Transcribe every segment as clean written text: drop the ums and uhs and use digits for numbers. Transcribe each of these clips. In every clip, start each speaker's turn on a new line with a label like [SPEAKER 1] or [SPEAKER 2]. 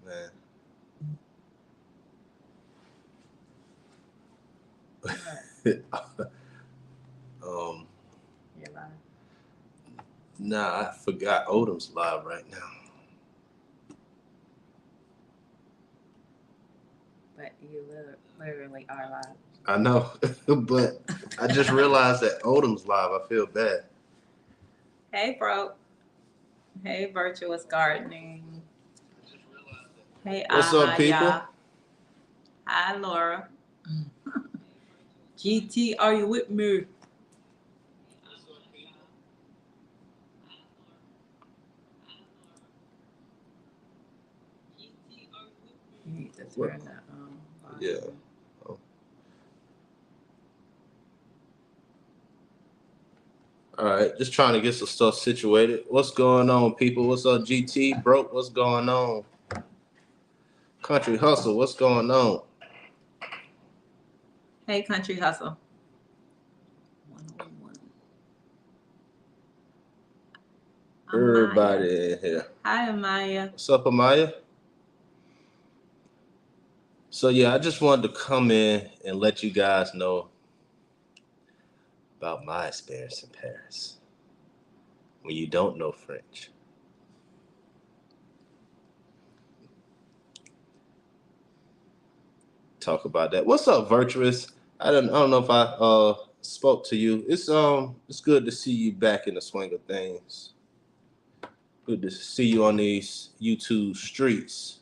[SPEAKER 1] man. um,
[SPEAKER 2] You live.
[SPEAKER 1] nah, I forgot Odom's live right now.
[SPEAKER 2] But you literally are live.
[SPEAKER 1] I know, but I just realized that Odom's live. I feel bad.
[SPEAKER 2] Hey, bro. Hey, virtuous gardening. Hey,
[SPEAKER 1] What's up,
[SPEAKER 2] aha,
[SPEAKER 1] people?
[SPEAKER 2] yeah. Hi, Laura. GT, are you with me? You need to
[SPEAKER 1] What?
[SPEAKER 2] turn the
[SPEAKER 1] Yeah.
[SPEAKER 2] volume.
[SPEAKER 1] Oh. All right, just trying to get some stuff situated. What's going on, people? What's up, GT? Broke, what's going on? Country Hustle, what's going on?
[SPEAKER 2] Hey, Country Hustle. 101. Amaya.
[SPEAKER 1] Everybody in here.
[SPEAKER 2] Hi, Amaya.
[SPEAKER 1] What's up, Amaya? So, yeah, I just wanted to come in and let you guys know about my experience in Paris when you don't know French. Talk about that. What's up, Virtuous? I don't know if I spoke to you. It's good to see you back in the swing of things. Good to see you on these YouTube streets.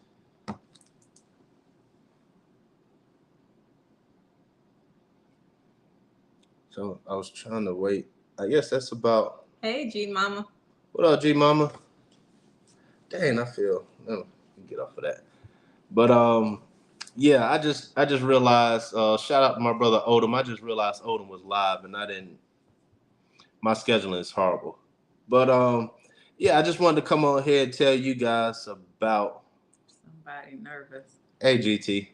[SPEAKER 1] So I was trying to wait. I guess that's about.
[SPEAKER 2] Hey, G Mama.
[SPEAKER 1] What up, G Mama? Dang, I feel. Let me get off of that. But yeah, I just realized. Shout out to my brother Odom. I just realized Odom was live, and I didn't. My scheduling is horrible. But yeah, I just wanted to come on here and tell you guys about.
[SPEAKER 2] Somebody nervous.
[SPEAKER 1] Hey, GT.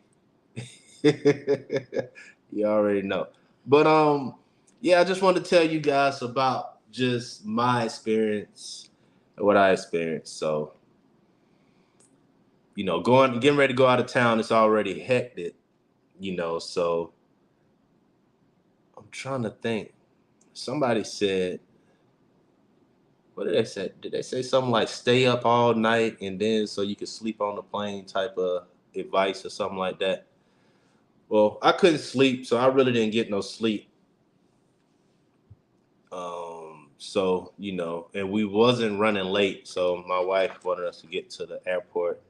[SPEAKER 1] You already know. But yeah, I just wanted to tell you guys about just my experience and what I experienced. So, getting ready to go out of town, it's already hectic, so I'm trying to think. Somebody said, what did they say? Did they say something like stay up all night and then so you could sleep on the plane type of advice or something like that? Well, I couldn't sleep, so I really didn't get no sleep. So and we wasn't running late, so my wife wanted us to get to the airport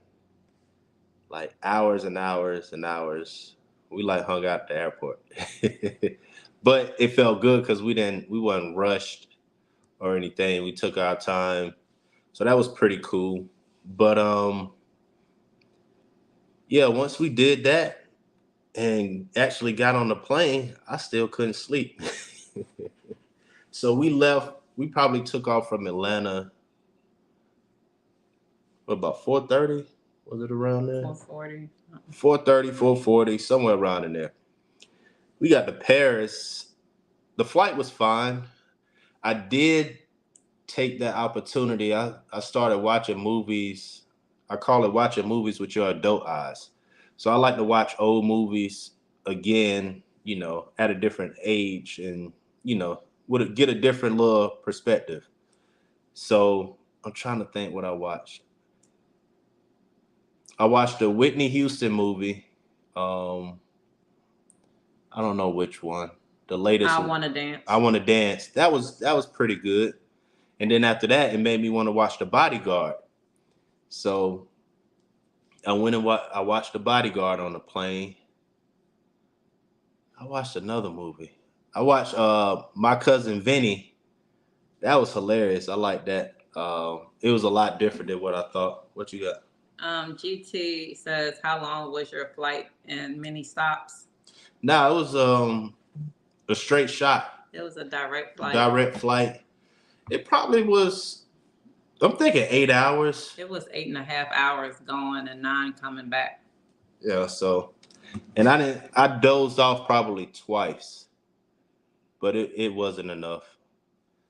[SPEAKER 1] like hours and hours and hours. We like hung out at the airport, but it felt good because we wasn't rushed or anything. We took our time, so that was pretty cool. But yeah, once we did that and actually got on the plane, I still couldn't sleep. So we left. We probably took off from Atlanta. What about 4:30? Was it around there?
[SPEAKER 2] 440.
[SPEAKER 1] 4:30, 4:40, somewhere around in there. We got to Paris. The flight was fine. I did take that opportunity. I started watching movies. I call it watching movies with your adult eyes. So I like to watch old movies again, at a different age and, would get a different little perspective. So I'm trying to think what I watched. I watched the Whitney Houston movie. Um, I don't know which one. The latest
[SPEAKER 2] I
[SPEAKER 1] one.
[SPEAKER 2] want to dance.
[SPEAKER 1] I Want to Dance. That was pretty good. And then after that, it made me want to watch The Bodyguard. So I went and I watched The Bodyguard on the plane. I watched another movie. I watched My Cousin Vinny. That was hilarious. I like that. It was a lot different than what I thought. What you got?
[SPEAKER 2] GT says, how long was your flight and many stops?
[SPEAKER 1] Nah, it was a straight shot.
[SPEAKER 2] It was a direct flight.
[SPEAKER 1] Direct flight. It probably was. I'm thinking 8 hours.
[SPEAKER 2] It was 8.5 hours going and 9 coming back.
[SPEAKER 1] Yeah. So, and I dozed off probably twice, but it wasn't enough.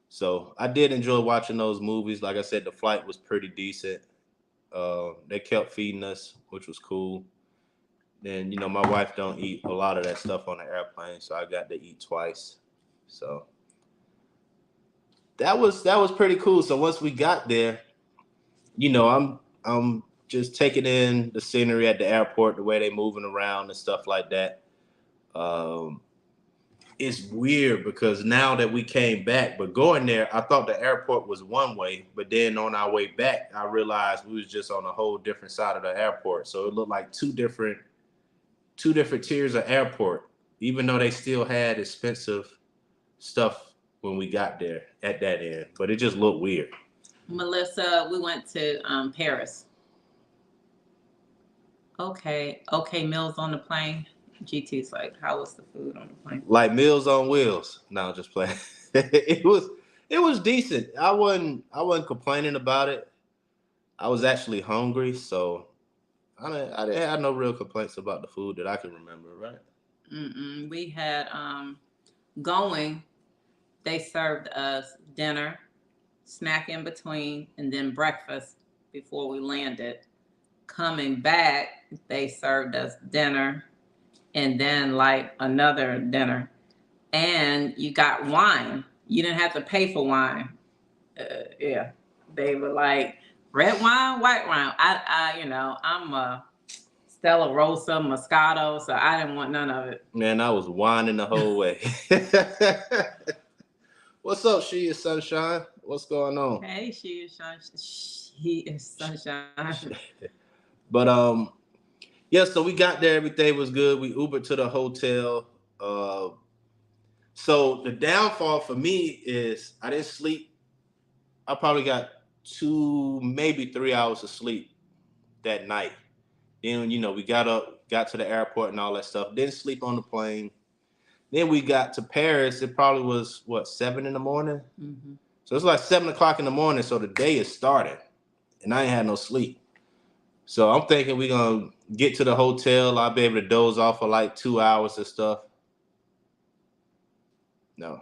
[SPEAKER 1] So I did enjoy watching those movies. Like I said, the flight was pretty decent. They kept feeding us, which was cool. Then my wife don't eat a lot of that stuff on the airplane, so I got to eat twice. So that was pretty cool. So once we got there, I'm just taking in the scenery at the airport, the way they moving around and stuff like that. Um, it's weird because now that we came back, but going there, I thought the airport was one way, but then on our way back, I realized we was just on a whole different side of the airport. So it looked like two different tiers of airport, even though they still had expensive stuff when we got there at that end. But it just looked weird.
[SPEAKER 2] Melissa, we went to Paris. Okay, okay, meals on the plane. GT's like, how was the food on the plane?
[SPEAKER 1] Like Meals on Wheels. No, just playing. it was decent. I wasn't complaining about it. I was actually hungry, so I didn't have no real complaints about the food that I can remember. Right?
[SPEAKER 2] We had going. They served us dinner, snack in between, and then breakfast before we landed. Coming back, they served us dinner and then like another dinner. And you got wine. You didn't have to pay for wine. Yeah. They were like, red wine, white wine. I'm a Stella Rosa, Moscato, so I didn't want none of it.
[SPEAKER 1] Man, I was whining the whole way. What's up, She is Sunshine? What's going on?
[SPEAKER 2] Hey, she is sunshine. She is sunshine.
[SPEAKER 1] But yeah, so we got there, everything was good. We Ubered to the hotel. Uh so the downfall for me is I didn't sleep. I probably got 2, maybe 3 hours of sleep that night. Then we got up, got to the airport and all that stuff. Didn't sleep on the plane. Then we got to Paris. It probably was what, 7 in the morning.
[SPEAKER 2] Mm-hmm.
[SPEAKER 1] So it's like 7 o'clock in the morning. So the day is starting, and I ain't had no sleep. So I'm thinking we're gonna get to the hotel. I'll be able to doze off for like 2 hours and stuff. No,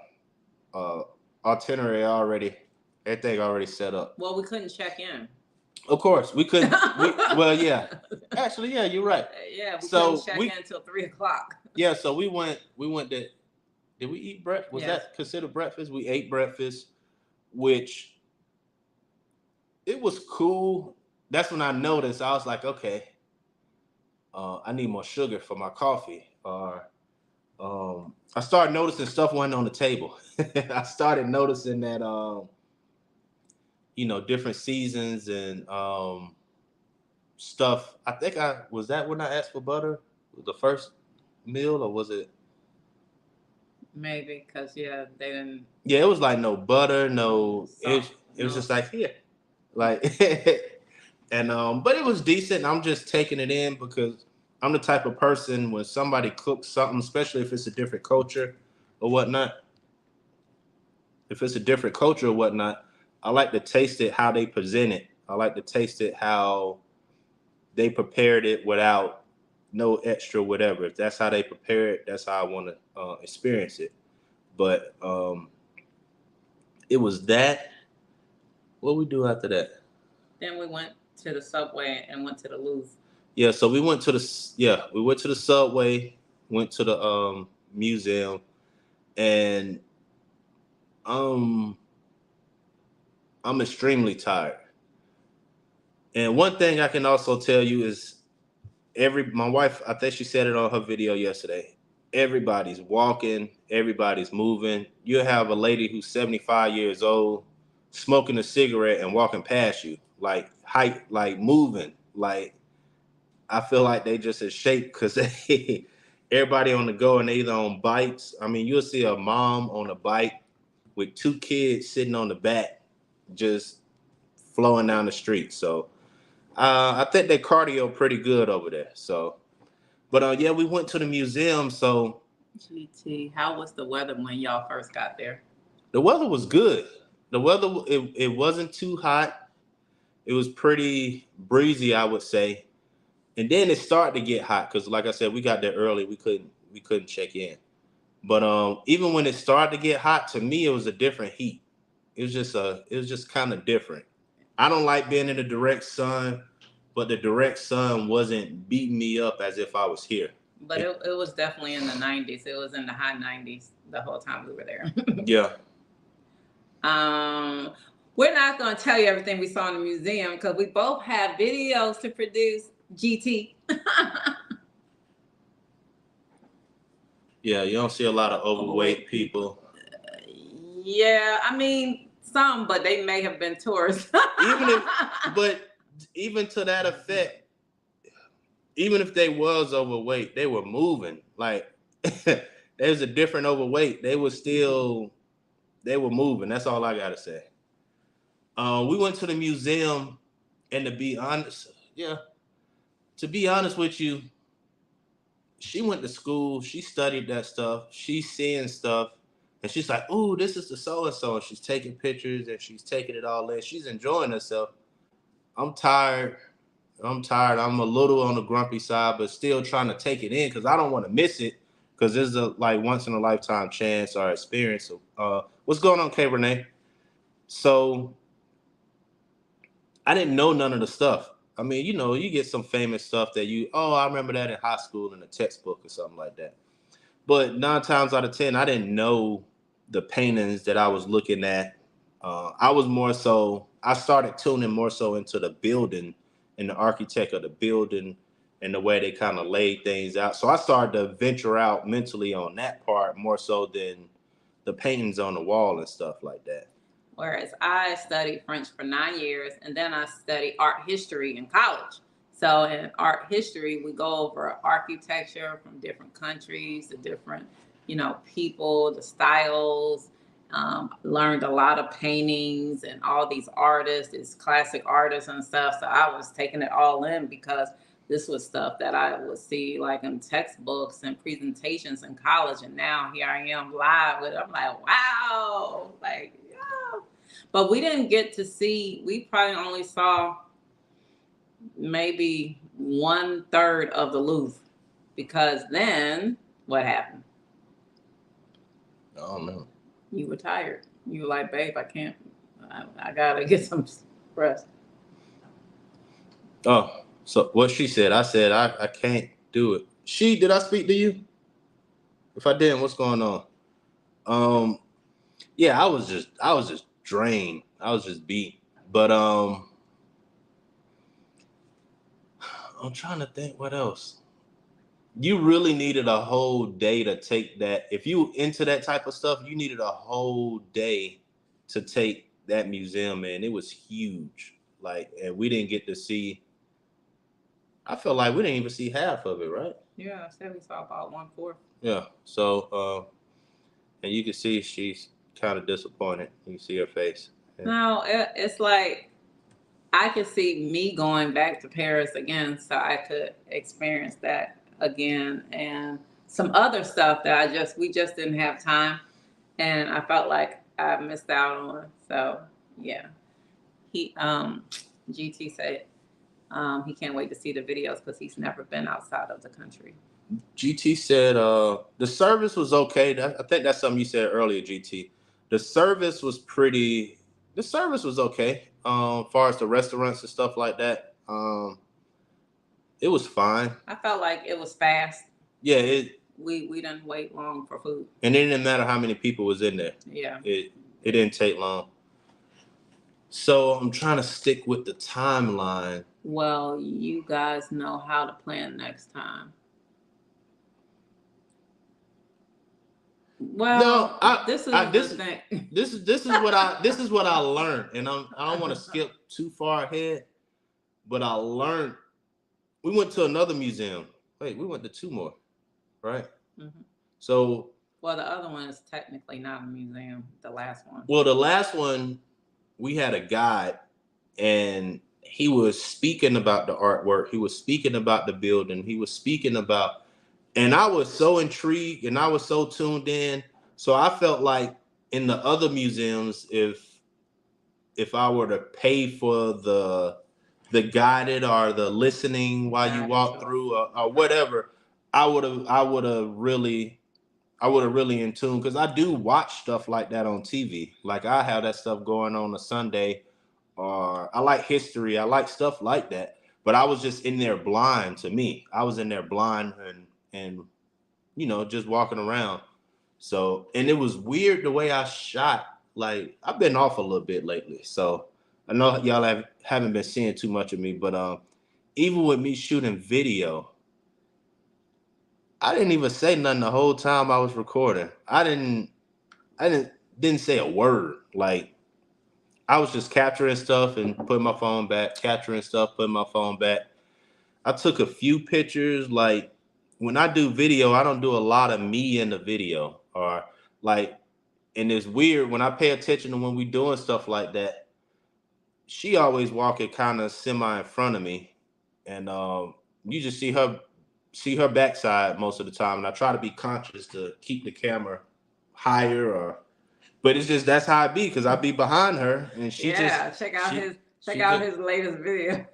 [SPEAKER 1] uh, itinerary already, everything already set up.
[SPEAKER 2] Well, we couldn't check in.
[SPEAKER 1] Of course, we couldn't. Well, yeah. Actually, yeah, you're right.
[SPEAKER 2] Yeah, we
[SPEAKER 1] So
[SPEAKER 2] couldn't check in until 3 o'clock.
[SPEAKER 1] Yeah, so we went. Did we eat breakfast? Was
[SPEAKER 2] Yes.
[SPEAKER 1] that considered breakfast? We ate breakfast, which it was cool. That's when I noticed. I was like, okay, I need more sugar for my coffee. Or I started noticing stuff wasn't on the table. I started noticing that different seasons and stuff. I think I was that when I asked for butter the first meal, or was it?
[SPEAKER 2] Maybe because they didn't.
[SPEAKER 1] Yeah, it was like no butter, no. It was
[SPEAKER 2] No.
[SPEAKER 1] just like here, like, and but it was decent. I'm just taking it in because I'm the type of person when somebody cooks something, especially if it's a different culture or whatnot. If it's a different culture or whatnot, I like to taste it how they present it. I like to taste it how they prepared it without no extra whatever. If that's how they prepare it, that's how I want to experience it. But it was that. What we do after that?
[SPEAKER 2] Then we went to the subway and went to the Louvre.
[SPEAKER 1] Yeah, so we went to the subway, went to the museum, and um I'm extremely tired. And one thing I can also tell you is my wife, I think she said it on her video yesterday. Everybody's walking, everybody's moving. You have a lady who's 75 years old smoking a cigarette and walking past you, like height, like moving. Like I feel like they just in shape because everybody on the go and they either on bikes. I mean, you'll see a mom on a bike with 2 kids sitting on the back, just flowing down the street. So I think they cardio pretty good over there. So, but yeah, we went to the museum. So
[SPEAKER 2] GT, how was the weather when y'all first got there?
[SPEAKER 1] the weather was good. The weather it wasn't too hot. It was pretty breezy, I would say. And then it started to get hot because, like I said, we got there early. We couldn't check in. But even when it started to get hot, to me, it was a different heat. It was just kind of different. I don't like being in the direct sun. but the direct sun wasn't beating me up as if I was here.
[SPEAKER 2] But it was definitely in the 90s. It was in the high 90s the whole time we were there.
[SPEAKER 1] Yeah.
[SPEAKER 2] We're not going to tell you everything we saw in the museum because we both have videos to produce. GT.
[SPEAKER 1] Yeah, you don't see a lot of overweight people.
[SPEAKER 2] Yeah, I mean some, but they may have been tourists.
[SPEAKER 1] Even to that effect, even if they was overweight, they were moving. Like there's a different overweight. They were moving. That's all I gotta say. We went to the museum, and to be honest with you, she went to school. She studied that stuff. She's seeing stuff, and she's like, "Ooh, this is the so and so." She's taking pictures and she's taking it all in. She's enjoying herself. I'm tired. I'm a little on the grumpy side, but still trying to take it in because I don't want to miss it because this is a like once in a lifetime chance or experience. What's going on, K Renee? So I didn't know none of the stuff. I mean, you get some famous stuff that I remember that in high school in a textbook or something like that. But 9 times out of 10, I didn't know the paintings that I was looking at. I started tuning more so into the building and the architect of the building and the way they kind of laid things out. So I started to venture out mentally on that part more so than the paintings on the wall and stuff like that.
[SPEAKER 2] Whereas I studied French for 9 years and then I studied art history in college. So in art history, we go over architecture from different countries, the different, people, the styles. Learned a lot of paintings and all these artists, these classic artists and stuff. So I was taking it all in because this was stuff that I would see like in textbooks and presentations in college. And now here I am live with it. I'm like, wow, like, yeah. But we didn't get to see, we probably only saw maybe 1/3 of the Louvre because then what happened?
[SPEAKER 1] I don't know.
[SPEAKER 2] You were tired. You were like, babe, I can't. I gotta get some rest.
[SPEAKER 1] Oh, so what she said, I said, I can't do it. Did I speak to you? If I didn't, what's going on? Yeah, I was just drained. I was just beat. But I'm trying to think what else. You really needed a whole day to take that. If you into that type of stuff, you needed a whole day to take that museum in. It was huge. Like, and we didn't get to see. I feel like we didn't even see half of it, right?
[SPEAKER 2] Yeah, I said we saw about 1/4.
[SPEAKER 1] Yeah. So, and you can see she's kind of disappointed. You can see her face. Yeah.
[SPEAKER 2] No, it's like I could see me going back to Paris again, so I could experience that again and some other stuff that we just didn't have time, and I felt like I missed out on. So yeah, he GT said he can't wait to see the videos because he's never been outside of the country.
[SPEAKER 1] GT said the service was okay. I think that's something you said earlier, GT. The service was okay. As far as the restaurants and stuff like that. It was fine.
[SPEAKER 2] I felt like it was fast.
[SPEAKER 1] Yeah,
[SPEAKER 2] we didn't wait long for food.
[SPEAKER 1] And it didn't matter how many people was in there.
[SPEAKER 2] Yeah.
[SPEAKER 1] It didn't take long. So I'm trying to stick with the timeline.
[SPEAKER 2] Well, you guys know how to plan next time. Well, no, this is
[SPEAKER 1] what I learned, and I don't want to skip too far ahead, but I learned. We went to another museum. Wait, we went to 2 more, right?
[SPEAKER 2] Mm-hmm.
[SPEAKER 1] So,
[SPEAKER 2] well, the other one is technically not a museum. The last one.
[SPEAKER 1] Well, the last one, we had a guide, and he was speaking about the artwork. He was speaking about the building. He was speaking about. And I was so intrigued and I was so tuned in. So I felt like in the other museums, if I were to pay for the guided or the listening while you walk through or whatever, I would have really in tune, because I do watch stuff like that on TV. Like I have that stuff going on a Sunday, or I like history. I like stuff like that. But I was just in there blind to me. I was in there blind and just walking around. So, and it was weird the way I shot. Like, I've been off a little bit lately. So I know y'all haven't been seeing too much of me, but even with me shooting video, I didn't even say nothing the whole time I was recording. I didn't say a word. Like, I was just capturing stuff and putting my phone back, capturing stuff, putting my phone back. I took a few pictures. Like, when I do video, I don't do a lot of me in the video. Or like, and it's weird when I pay attention to when we doing stuff like that. She always walking kind of semi in front of me, and you just see her backside most of the time. And I try to be conscious to keep the camera higher, but it's just that's how I be because I be behind her, and she
[SPEAKER 2] Yeah,
[SPEAKER 1] just
[SPEAKER 2] check out
[SPEAKER 1] she
[SPEAKER 2] his
[SPEAKER 1] she
[SPEAKER 2] check out
[SPEAKER 1] just
[SPEAKER 2] his latest video.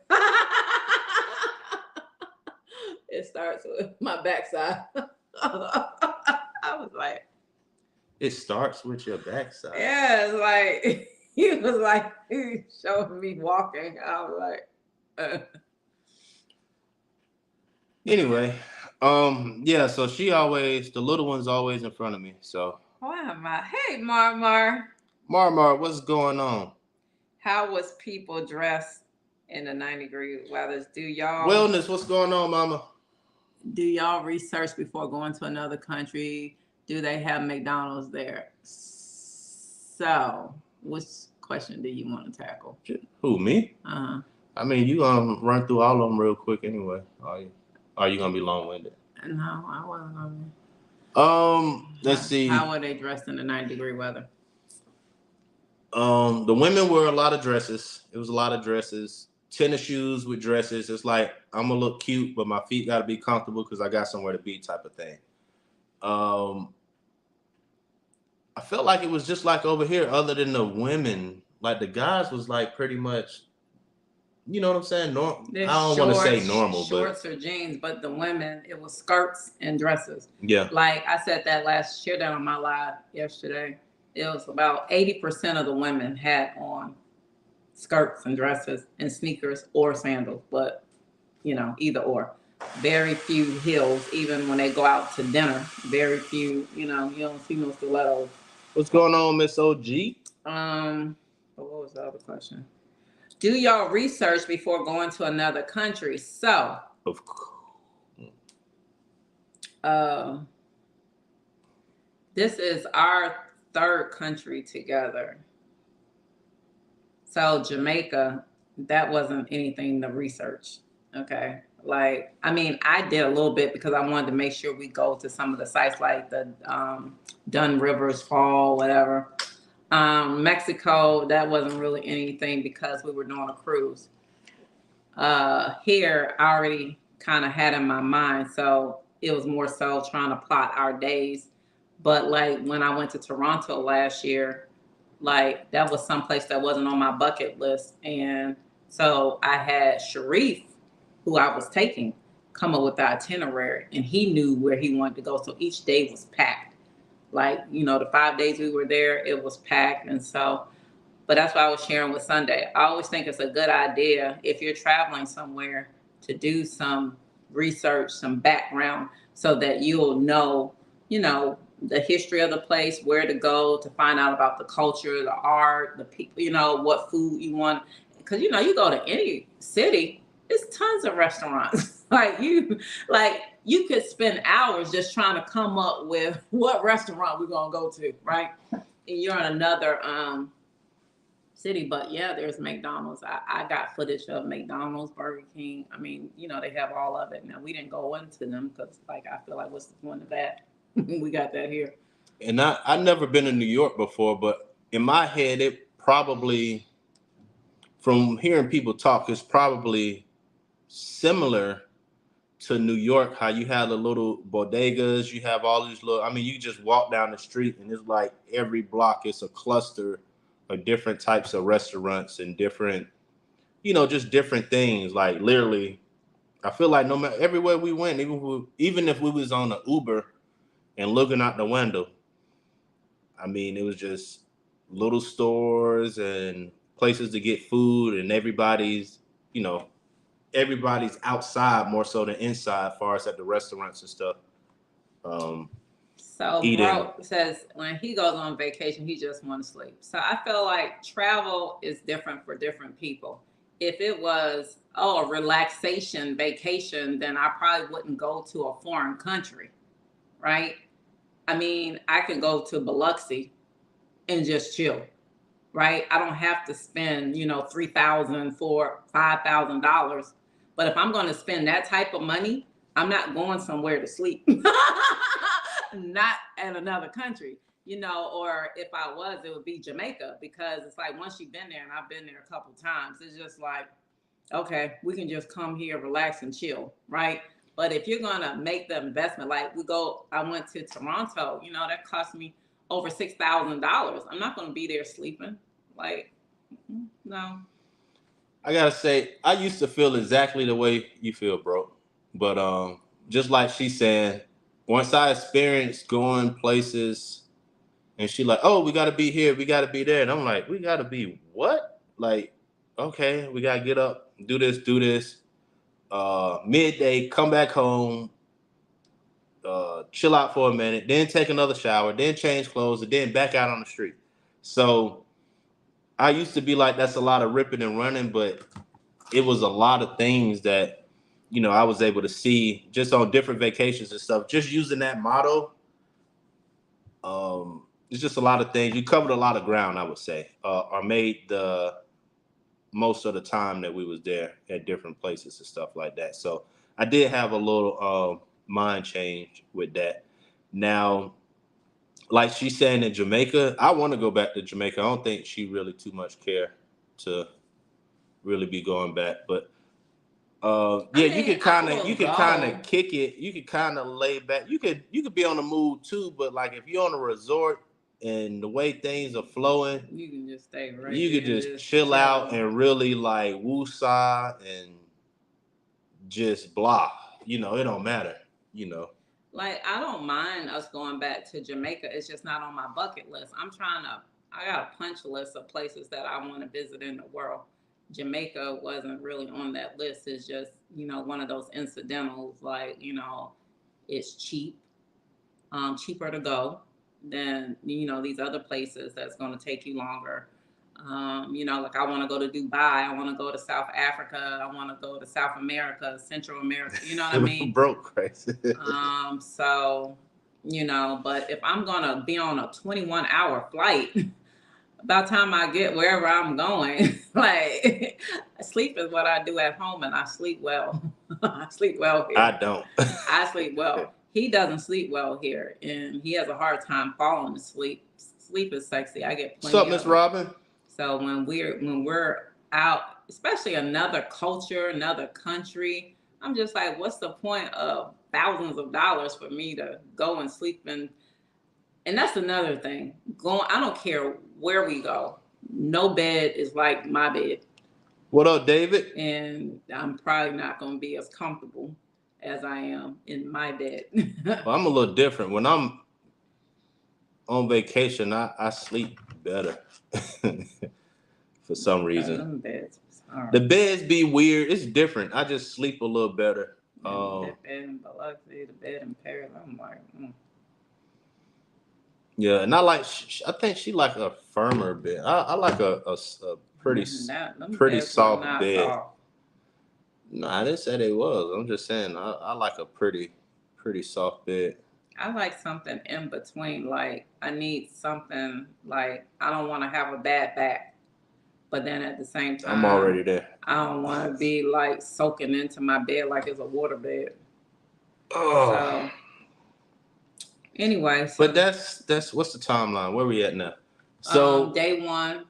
[SPEAKER 2] It starts with my backside. I was like,
[SPEAKER 1] it starts with your backside.
[SPEAKER 2] yeah, it's like he was like he showing me walking. I was like,
[SPEAKER 1] Anyway, yeah. So the little one's always in front of me. So
[SPEAKER 2] why am I? Hey, Mar.
[SPEAKER 1] Mar, what's going on?
[SPEAKER 2] How was people dressed in the 90-degree weathers?
[SPEAKER 1] Wellness, what's going on, Mama?
[SPEAKER 2] Do y'all research before going to another country? Do they have McDonald's there? So, which question do you want to tackle?
[SPEAKER 1] Who, me?
[SPEAKER 2] Uh-huh.
[SPEAKER 1] I mean, you gonna run through all of them real quick anyway. Are you gonna be long winded?
[SPEAKER 2] No, I wasn't gonna.
[SPEAKER 1] Let's see.
[SPEAKER 2] How were they dressed in the 90-degree weather?
[SPEAKER 1] The women wear a lot of dresses. It was a lot of dresses. Tennis shoes with dresses. It's like I'm gonna look cute, but my feet gotta be comfortable because I got somewhere to be, type of thing. I felt like it was just like over here, other than the women. Like the guys was like pretty much, you know what I'm saying? I don't want to say normal,
[SPEAKER 2] shorts or jeans, but the women, it was skirts and dresses.
[SPEAKER 1] Yeah.
[SPEAKER 2] Like I said that last year down on my live yesterday. It was about 80% of the women had on skirts and dresses and sneakers or sandals, but either or. Very few heels, even when they go out to dinner. Very few, you don't see no stilettos.
[SPEAKER 1] What's going on, Miss OG?
[SPEAKER 2] What was the other question? Do y'all research before going to another country? So,
[SPEAKER 1] of course.
[SPEAKER 2] This is our third country together. So Jamaica, that wasn't anything to research. Okay. Like, I mean, I did a little bit because I wanted to make sure we go to some of the sites like the Dun Rivers Fall, whatever. Mexico, that wasn't really anything because we were doing a cruise. Here, I already kind of had in my mind, so it was more so trying to plot our days. But like when I went to Toronto last year, like that was someplace that wasn't on my bucket list, and so I had Sharif, who I was taking, come up with the itinerary, and he knew where he wanted to go. So each day was packed. Like, the 5 days we were there, it was packed. And so, but that's what I was sharing with Sunday. I always think it's a good idea if you're traveling somewhere to do some research, some background, so that you'll know, the history of the place, where to go to find out about the culture, the art, the people, what food you want. Because, you go to any city, there's tons of restaurants. You could spend hours just trying to come up with what restaurant we're going to go to, right? And you're in another city. But yeah, there's McDonald's. I got footage of McDonald's, Burger King. I mean, they have all of it. Now, we didn't go into them because, I feel like what's the point of that? We got that here.
[SPEAKER 1] And I've never been to New York before, but in my head, it probably, from hearing people talk, it's probably similar to New York, how you have the little bodegas, you have all these little, you just walk down the street and it's like every block is a cluster of different types of restaurants and different, just different things. Like literally, I feel like no matter everywhere we went, even if we was on an Uber and looking out the window, it was just little stores and places to get food, and everybody's, everybody's outside more so than inside, as far as at the restaurants and stuff.
[SPEAKER 2] So
[SPEAKER 1] Eating.
[SPEAKER 2] bro says when he goes on vacation, he just want to sleep. So I feel like travel is different for different people. If it was a relaxation vacation, then I probably wouldn't go to a foreign country, right? I mean, I can go to Biloxi and just chill, right? I don't have to spend, $3,000 $5,000. But if I'm going to spend that type of money, I'm not going somewhere to sleep. Not in another country, or if I was, it would be Jamaica, because it's like once you've been there, and I've been there a couple times, it's just like, okay, we can just come here, relax and chill, right? But if you're gonna make the investment, like I went to Toronto, that cost me over $6,000. I'm not gonna be there sleeping. Like, no.
[SPEAKER 1] I gotta say, I used to feel exactly the way you feel, bro. But just like she's saying, once I experienced going places, and she like, oh, we gotta be here, we gotta be there, and I'm like, we gotta be what? Like, okay, we gotta get up, do this, do this. Midday, come back home, chill out for a minute, then take another shower, then change clothes, and then back out on the street. So I used to be like, that's a lot of ripping and running, but it was a lot of things that, I was able to see just on different vacations and stuff. Just using that motto, it's just a lot of things. You covered a lot of ground, I would say, or made the most of the time that we was there at different places and stuff like that. So I did have a little mind change with that. Now, like she's saying in Jamaica, I want to go back to Jamaica. I don't think she really too much care to really be going back, but yeah, you could kind of kick it. You could kind of lay back. You could be on the move too, but like if you're on a resort and the way things are flowing,
[SPEAKER 2] you can just stay right.
[SPEAKER 1] You could just chill out and really like woosah and just blah. It don't matter.
[SPEAKER 2] Like, I don't mind us going back to Jamaica. It's just not on my bucket list. I got a punch list of places that I want to visit in the world. Jamaica wasn't really on that list. It's just, one of those incidentals, like, it's cheaper to go than, these other places that's going to take you longer. Like I want to go to Dubai, I want to go to South Africa, I want to go to South America, Central America, you know what I mean?
[SPEAKER 1] Broke crazy.
[SPEAKER 2] So, but if I'm going to be on a 21-hour flight, by the time I get wherever I'm going, like sleep is what I do at home, and I sleep well. I sleep well here.
[SPEAKER 1] I don't.
[SPEAKER 2] I sleep well. He doesn't sleep well here, and he has a hard time falling asleep. Sleep is sexy. I get plenty.
[SPEAKER 1] What's up, Miss Robin?
[SPEAKER 2] So when we're out, especially another culture, another country, I'm just like, what's the point of thousands of dollars for me to go and sleep in? And that's another thing. I don't care where we go. No bed is like my bed.
[SPEAKER 1] What up, David?
[SPEAKER 2] And I'm probably not going to be as comfortable as I am in my bed.
[SPEAKER 1] Well, I'm a little different. When I'm on vacation, I sleep better for some reason. The beds be weird. It's different. I just sleep a little better.
[SPEAKER 2] The bed in Biloxi, the bed in Paris. I'm like,
[SPEAKER 1] Yeah, and I think she like a firmer bed. I like a pretty soft bed. Soft. No, I didn't say they was. I'm just saying I like a pretty soft bed.
[SPEAKER 2] I like something in between. Like I need something like I don't want to have a bad back, but then at the same time,
[SPEAKER 1] I'm already there.
[SPEAKER 2] I don't want to be like soaking into my bed like it's a water bed.
[SPEAKER 1] Oh.
[SPEAKER 2] So anyway,
[SPEAKER 1] but that's what's the timeline? Where we at now? So
[SPEAKER 2] day one,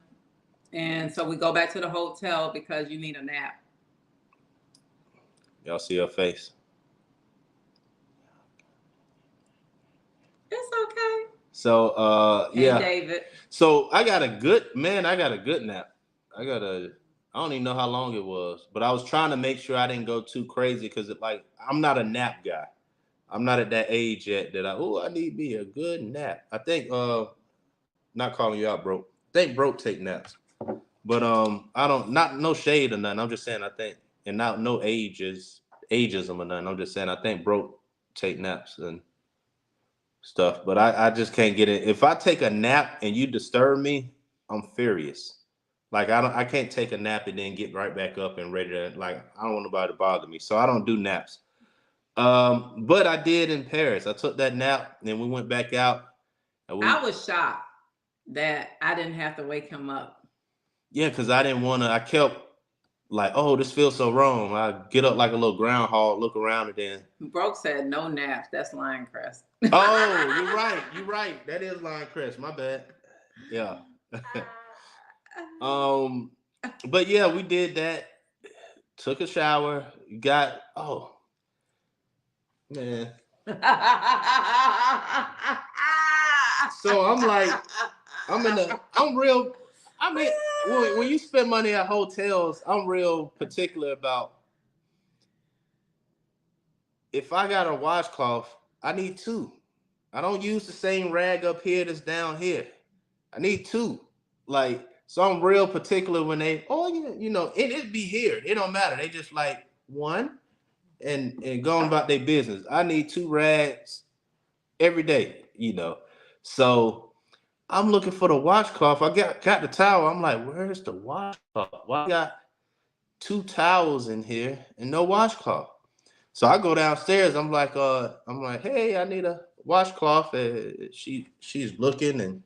[SPEAKER 2] and so we go back to the hotel because you need a nap.
[SPEAKER 1] Y'all see her face?
[SPEAKER 2] It's okay.
[SPEAKER 1] So yeah.
[SPEAKER 2] Hey, David.
[SPEAKER 1] So I got a good nap. I don't even know how long it was, but I was trying to make sure I didn't go too crazy because I'm not a nap guy. I'm not at that age yet that I need me a good nap. I think not calling you out, bro. I think broke take naps. But I don't, not no shade or nothing. I'm just saying I think and not no ageism or nothing. I'm just saying I think broke take naps and stuff, but I just can't get it. If I take a nap and you disturb me, I'm furious. Like I can't take a nap and then get right back up and ready to like I don't want nobody to bother me. So I don't do naps. But I did in Paris. I took that nap and then we went back out and
[SPEAKER 2] I
[SPEAKER 1] we
[SPEAKER 2] was shocked that I didn't have to wake him up.
[SPEAKER 1] yeah, because I didn't wanna I kept like, oh, this feels so wrong. I get up like a little groundhog, look around and then
[SPEAKER 2] Broke said no naps. That's lion crest.
[SPEAKER 1] oh, you're right. You're right. That is Lion Crest. My bad. Yeah. um, but yeah, we did that. Took a shower. Got man. So I'm like, I'm real. I mean, when you spend money at hotels, I'm real particular about if I got a washcloth, I need two. I don't use the same rag up here that's down here. I need two. Like, so I'm real particular when they, oh yeah, it be here. It don't matter. They just like one and going about their business. I need two rags every day. So I'm looking for the washcloth. I got the towel. I'm like, where's the washcloth? Why I got two towels in here and no washcloth? So I go downstairs. I'm like, hey, I need a washcloth. She's looking and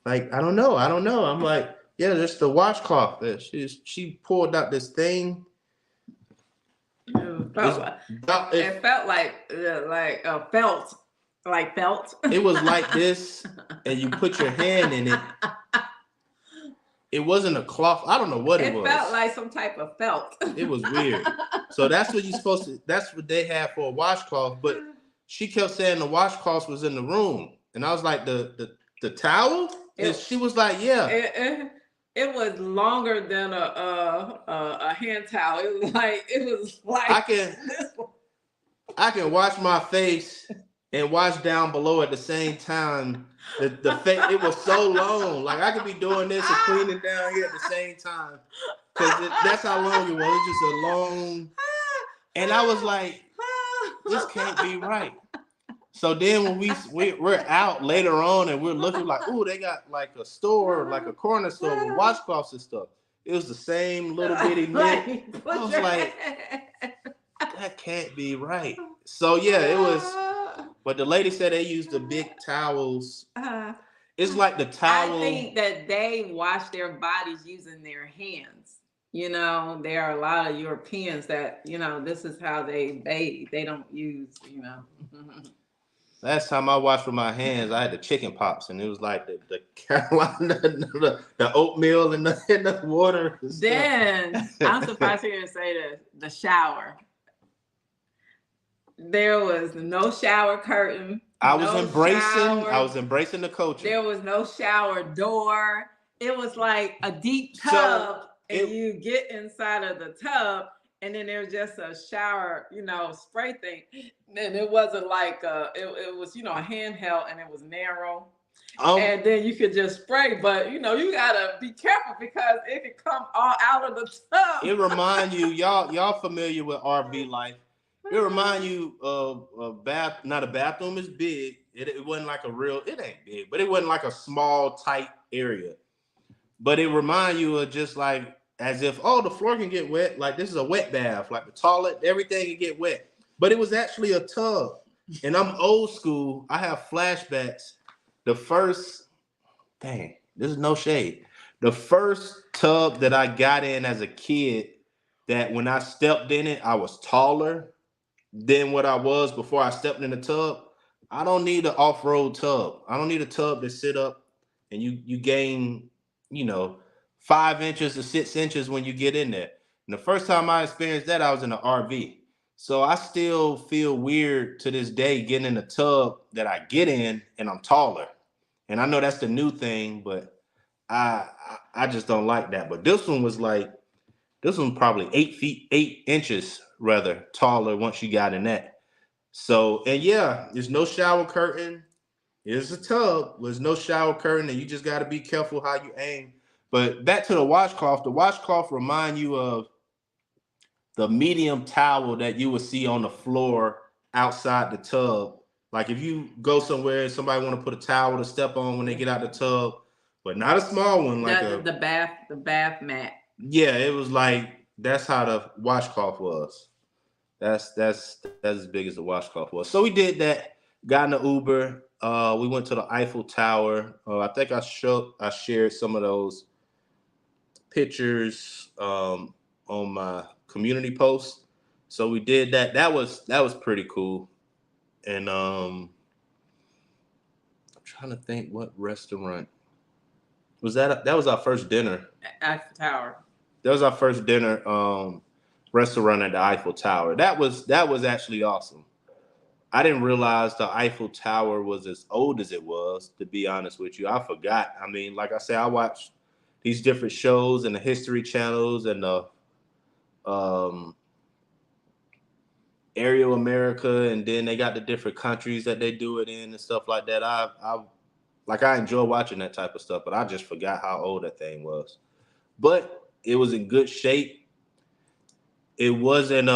[SPEAKER 1] like, I don't know. I'm like, yeah, just the washcloth. She pulled out this thing.
[SPEAKER 2] It felt like felt. Like felt.
[SPEAKER 1] It was like this, and you put your hand in it. It wasn't a cloth. I don't know what it was.
[SPEAKER 2] It felt like some type of felt.
[SPEAKER 1] It was weird. So that's what you're supposed to. That's what they have for a washcloth. But she kept saying the washcloth was in the room, and I was like, the towel. And she was like, yeah.
[SPEAKER 2] It was longer than a hand towel. It was like
[SPEAKER 1] I can wash my face and wash down below at the same time. It was so long. Like I could be doing this and cleaning down here at the same time. Because that's how long it was. It's just a long. And I was like, this can't be right. So then when we're out later on and we're looking like, oh, they got like a store, like a corner store with washcloths and stuff. It was the same little bitty knit. I was like, that can't be right. So yeah, it was. But the lady said they used the big towels. It's like the towel.
[SPEAKER 2] I think that they wash their bodies using their hands. There are a lot of Europeans that, this is how they bathe. They don't use.
[SPEAKER 1] Last time I washed with my hands, I had the chicken pox, and it was like the Carolina, the oatmeal in the water.
[SPEAKER 2] Then I'm surprised to hear you say the shower. There was no shower curtain.
[SPEAKER 1] I was embracing the culture.
[SPEAKER 2] There was no shower door. It was like a deep tub, and you get inside of the tub, and then there's just a shower, spray thing. And it wasn't like it was, a handheld, and it was narrow. And then you could just spray, but you gotta be careful because it could come all out of the tub.
[SPEAKER 1] It reminds you, y'all familiar with RV life. It reminds you of a bath. Now the bathroom is big. It wasn't like it ain't big, but it wasn't like a small, tight area. But it reminds you of just like as if, the floor can get wet. Like this is a wet bath, like the toilet, everything can get wet. But it was actually a tub. And I'm old school. I have flashbacks. This is no shade. The first tub that I got in as a kid, that when I stepped in it, I was taller than what I was before I stepped in the tub. I don't need an off-road tub. I don't need a tub that sit up and you gain, 5 inches to 6 inches when you get in there. And the first time I experienced that, I was in an RV. So I still feel weird to this day getting in a tub that I get in and I'm taller. And I know that's the new thing, but I just don't like that. But this one probably 8 inches rather taller once you got in that. So, and yeah, there's no shower curtain. There's a tub. There's no shower curtain, and you just got to be careful how you aim. But back to the washcloth remind you of the medium towel that you would see on the floor outside the tub. Like if you go somewhere and somebody want to put a towel to step on when they get out the tub, but not a small one, like
[SPEAKER 2] the bath mat.
[SPEAKER 1] Yeah, it was like that's how the washcloth was. That's as big as the washcloth was. So we did that. Got in the Uber. We went to the Eiffel Tower. I think I shared some of those pictures on my community post. So we did that. That was pretty cool. And I'm trying to think what restaurant was that. That was our first dinner.
[SPEAKER 2] Eiffel Tower.
[SPEAKER 1] That was our first dinner restaurant at the Eiffel Tower. That was actually awesome. I didn't realize the Eiffel Tower was as old as it was, to be honest with you. I forgot. I mean, like I said, I watched these different shows and the history channels and the um, Aerial America, and then they got the different countries that they do it in and stuff like that. I enjoy watching that type of stuff, but I just forgot how old that thing was. But it was in good shape. It wasn't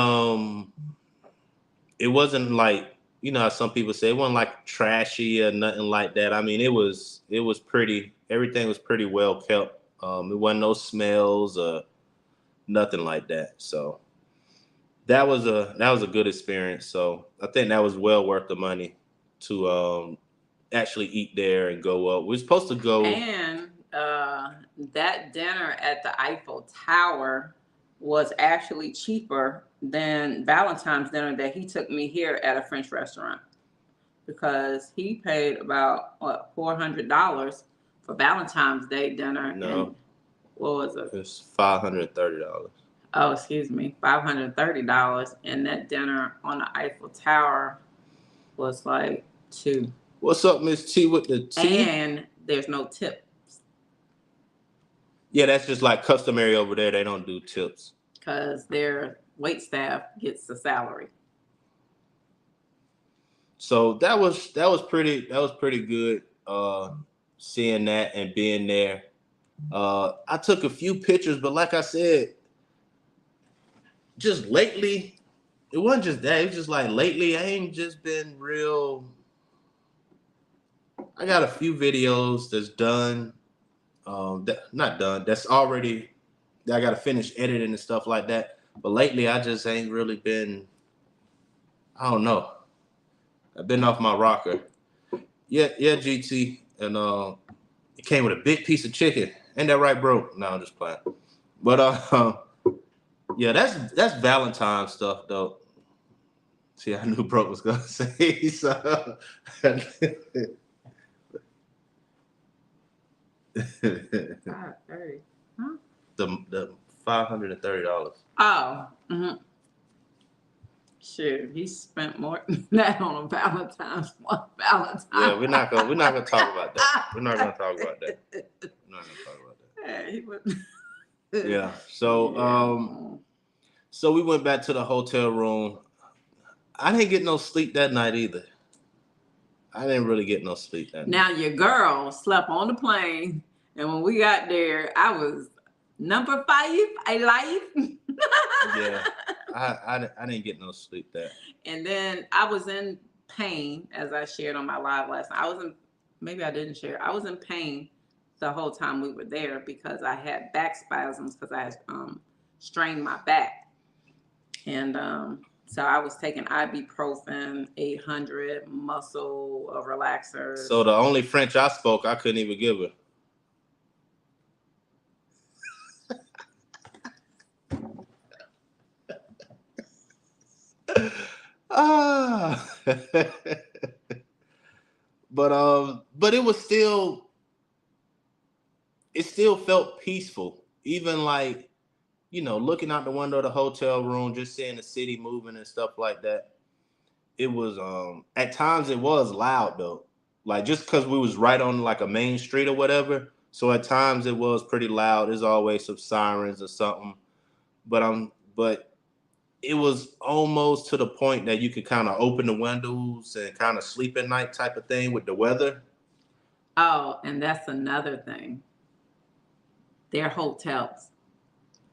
[SPEAKER 1] it wasn't like, how some people say, it wasn't like trashy or nothing like that. I mean, it was pretty, everything was pretty well kept. It wasn't no smells or nothing like that. So that was a good experience. So I think that was well worth the money to actually eat there and go up. We're supposed to go.
[SPEAKER 2] And that dinner at the Eiffel Tower was actually cheaper than Valentine's dinner that he took me here at a French restaurant, because he paid about $400 for Valentine's Day dinner.
[SPEAKER 1] No.
[SPEAKER 2] And what was it?
[SPEAKER 1] It's $530.
[SPEAKER 2] Oh, excuse me, $530, and that dinner on the Eiffel Tower was like $2.
[SPEAKER 1] What's up, Miss T with the T?
[SPEAKER 2] And there's no tip.
[SPEAKER 1] Yeah, that's just like customary over there. They don't do tips
[SPEAKER 2] because their wait staff gets the salary.
[SPEAKER 1] So that was pretty good. Seeing that and being there. I took a few pictures, but like I said, just lately, it wasn't just that. It was just like lately, I ain't just been real. I got a few videos that's done. Not done. That's already. I got to finish editing and stuff like that. But lately, I just ain't really been. I don't know. I've been off my rocker. Yeah, GT, and it came with a big piece of chicken. Ain't that right, bro? No, I'm just playing. But yeah, that's Valentine's stuff though. See, I knew Broke was gonna say so. The $530.
[SPEAKER 2] Oh, mm-hmm. Sure, he spent more than that on a Valentine's.
[SPEAKER 1] Yeah, we're not gonna talk about that. We're not gonna talk about that.
[SPEAKER 2] Yeah, he was.
[SPEAKER 1] Yeah. So so we went back to the hotel room. I didn't get no sleep that night either. I didn't really get no sleep that night.
[SPEAKER 2] Now your girl slept on the plane, and when we got there, I was number 5 alive.
[SPEAKER 1] Yeah, I didn't get no sleep there.
[SPEAKER 2] And then I was in pain, as I shared on my live last night. Maybe I didn't share. I was in pain the whole time we were there because I had back spasms because I had strained my back. And so I was taking ibuprofen, 800, muscle relaxers.
[SPEAKER 1] So the only French I spoke, I couldn't even give her. But it was still, it still felt peaceful. Even like, looking out the window of the hotel room, just seeing the city moving and stuff like that. It was at times it was loud though. Like just because we was right on like a main street or whatever. So at times it was pretty loud. There's always some sirens or something. But it was almost to the point that you could kind of open the windows and kind of sleep at night type of thing with the weather.
[SPEAKER 2] Oh, and that's another thing. Their hotels.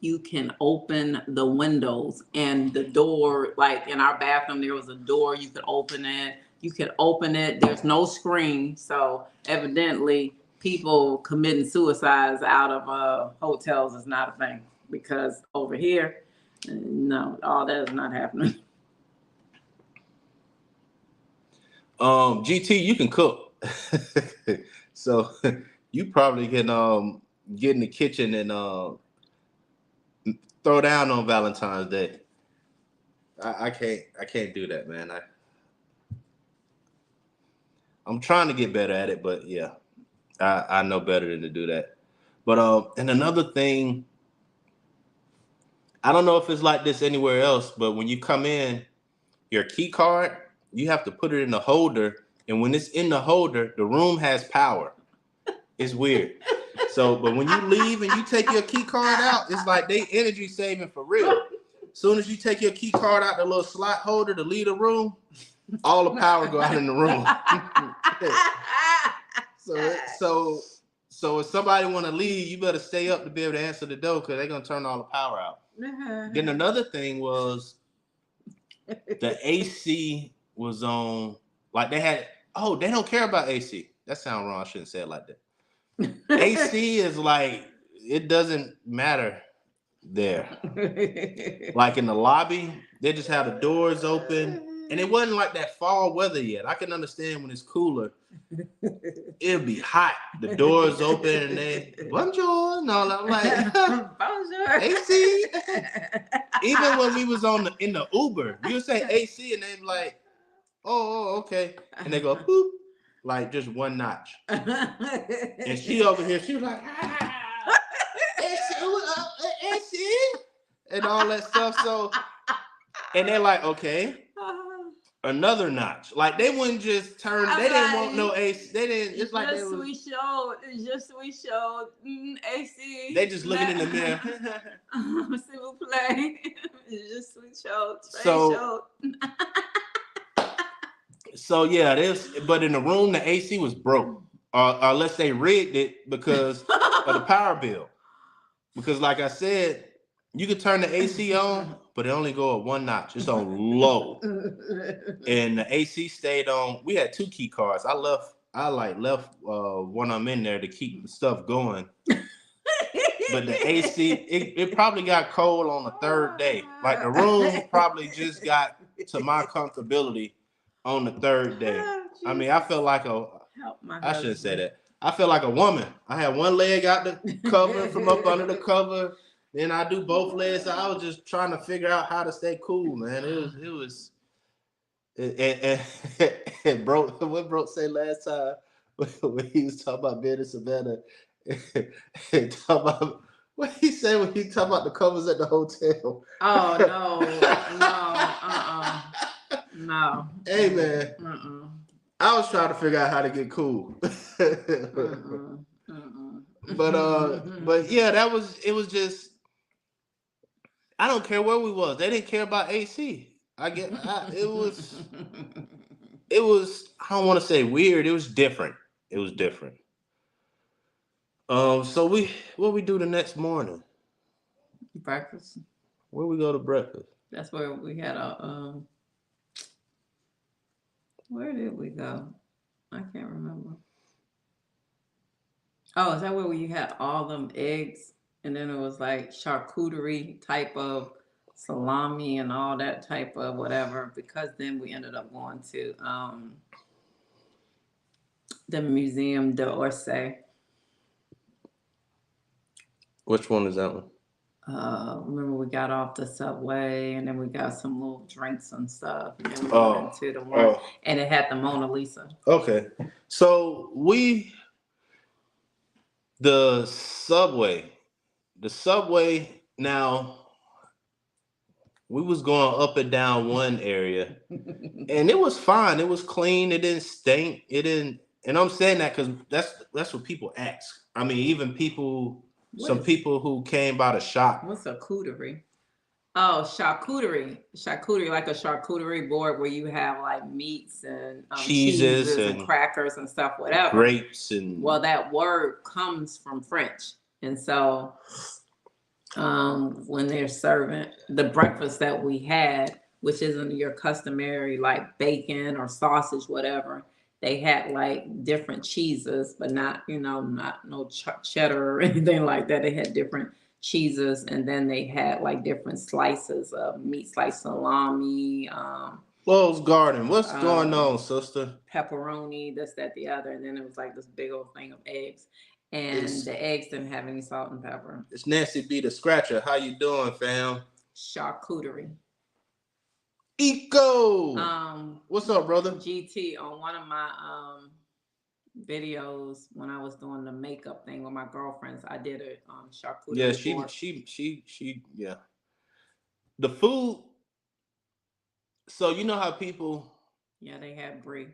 [SPEAKER 2] you can open the windows and the door. Like in our bathroom, there was a door. You could open it. You could open it. There's no screen, so evidently people committing suicides out of hotels is not a thing, because over here, no, all that is not happening.
[SPEAKER 1] GT, you can cook. So you probably can get in the kitchen and throw down on Valentine's Day. I can't do that, man. I'm trying to get better at it, but yeah, I know better than to do that. But and another thing, I don't know if it's like this anywhere else, but when you come in, your key card, you have to put it in the holder, and when it's in the holder, the room has power. It's weird. So, but when you leave and you take your key card out, it's like they energy saving for real. As soon as you take your key card out the little slot holder to leave the room, all the power go out in the room. So if somebody want to leave, you better stay up to be able to answer the door, because they're gonna turn all the power out. Then another thing was the AC was on. Like they don't care about AC. That sounds wrong. I shouldn't say it like that. AC is like, it doesn't matter there. Like in the lobby, they just have the doors open, and it wasn't like that fall weather yet. I can understand when it's cooler, it'll be hot. The doors open and they bonjour. No, I'm like
[SPEAKER 2] bonjour.
[SPEAKER 1] AC. Even when we was in the Uber, you would say AC, and they be like, oh, okay, and they go boop. Like just one notch. And she over here, she was like, AC, and all that stuff. So, and they're like, okay, another notch. Like they wouldn't just turn. They didn't want no AC. They didn't. It's like
[SPEAKER 2] just we showed AC.
[SPEAKER 1] They just looking in the mirror.
[SPEAKER 2] S'il vous plaît. Just we showed.
[SPEAKER 1] So yeah, but in the room the AC was broke, unless they rigged it because of the power bill. Because like I said, you could turn the AC on, but it only go at one notch. It's on low, and the AC stayed on. We had 2 key cards. I left one of them in there to keep the stuff going. But the AC, it probably got cold on the 3rd day. Like the room probably just got to my comfortability on the 3rd day. I mean, I felt like I shouldn't say that. I felt like a woman. I had one leg out the cover from up under the cover. Then I do both legs. So I was just trying to figure out how to stay cool, man. It broke. What Broke say last time when he was talking about being in Savannah, talking about what he said when he talked about the covers at the hotel.
[SPEAKER 2] Oh no.
[SPEAKER 1] Hey man, I was trying to figure out how to get cool. But yeah, it was just, I don't care where we was. They didn't care about AC. It was, I don't want to say weird. It was different. So what we do the next morning?
[SPEAKER 2] Breakfast.
[SPEAKER 1] Where we go to breakfast?
[SPEAKER 2] That's where we had where did we go? I can't remember. Oh, is that where you had all them eggs, and then it was like charcuterie type of salami and all that type of whatever? Because then we ended up going to the Museum d'Orsay.
[SPEAKER 1] Which one is that one?
[SPEAKER 2] Remember we got off the subway, and then we got some little drinks and stuff, and then we went into the one, and it had the Mona Lisa.
[SPEAKER 1] Okay, so the subway. Now we was going up and down one area, and it was fine. It was clean. It didn't stink. It didn't. And I'm saying that because that's what people ask. I mean, even some people who came by the shop.
[SPEAKER 2] What's a charcuterie? Oh, charcuterie, like a charcuterie board where you have like meats and cheeses and crackers and stuff, whatever.
[SPEAKER 1] Grapes and.
[SPEAKER 2] Well, that word comes from French, and so when they're serving the breakfast that we had, which isn't your customary like bacon or sausage, whatever. They had like different cheeses, but not, not no cheddar or anything like that. They had different cheeses, and then they had like different slices of meat, slice salami,
[SPEAKER 1] Rose Garden, what's going
[SPEAKER 2] um,
[SPEAKER 1] on, sister?
[SPEAKER 2] pepperoni, this, that, the other, and then it was like this big old thing of eggs, and
[SPEAKER 1] It's
[SPEAKER 2] the eggs didn't have any salt and pepper.
[SPEAKER 1] it's Nancy B the Scratcher. How you doing, fam?
[SPEAKER 2] Charcuterie.
[SPEAKER 1] Eco.
[SPEAKER 2] Um,
[SPEAKER 1] What's up, brother?
[SPEAKER 2] GT, on one of my videos when I was doing the makeup thing with my girlfriends, I did a
[SPEAKER 1] Yeah,
[SPEAKER 2] charcuterie board.
[SPEAKER 1] yeah. The food. So you know how
[SPEAKER 2] Yeah, they had brie.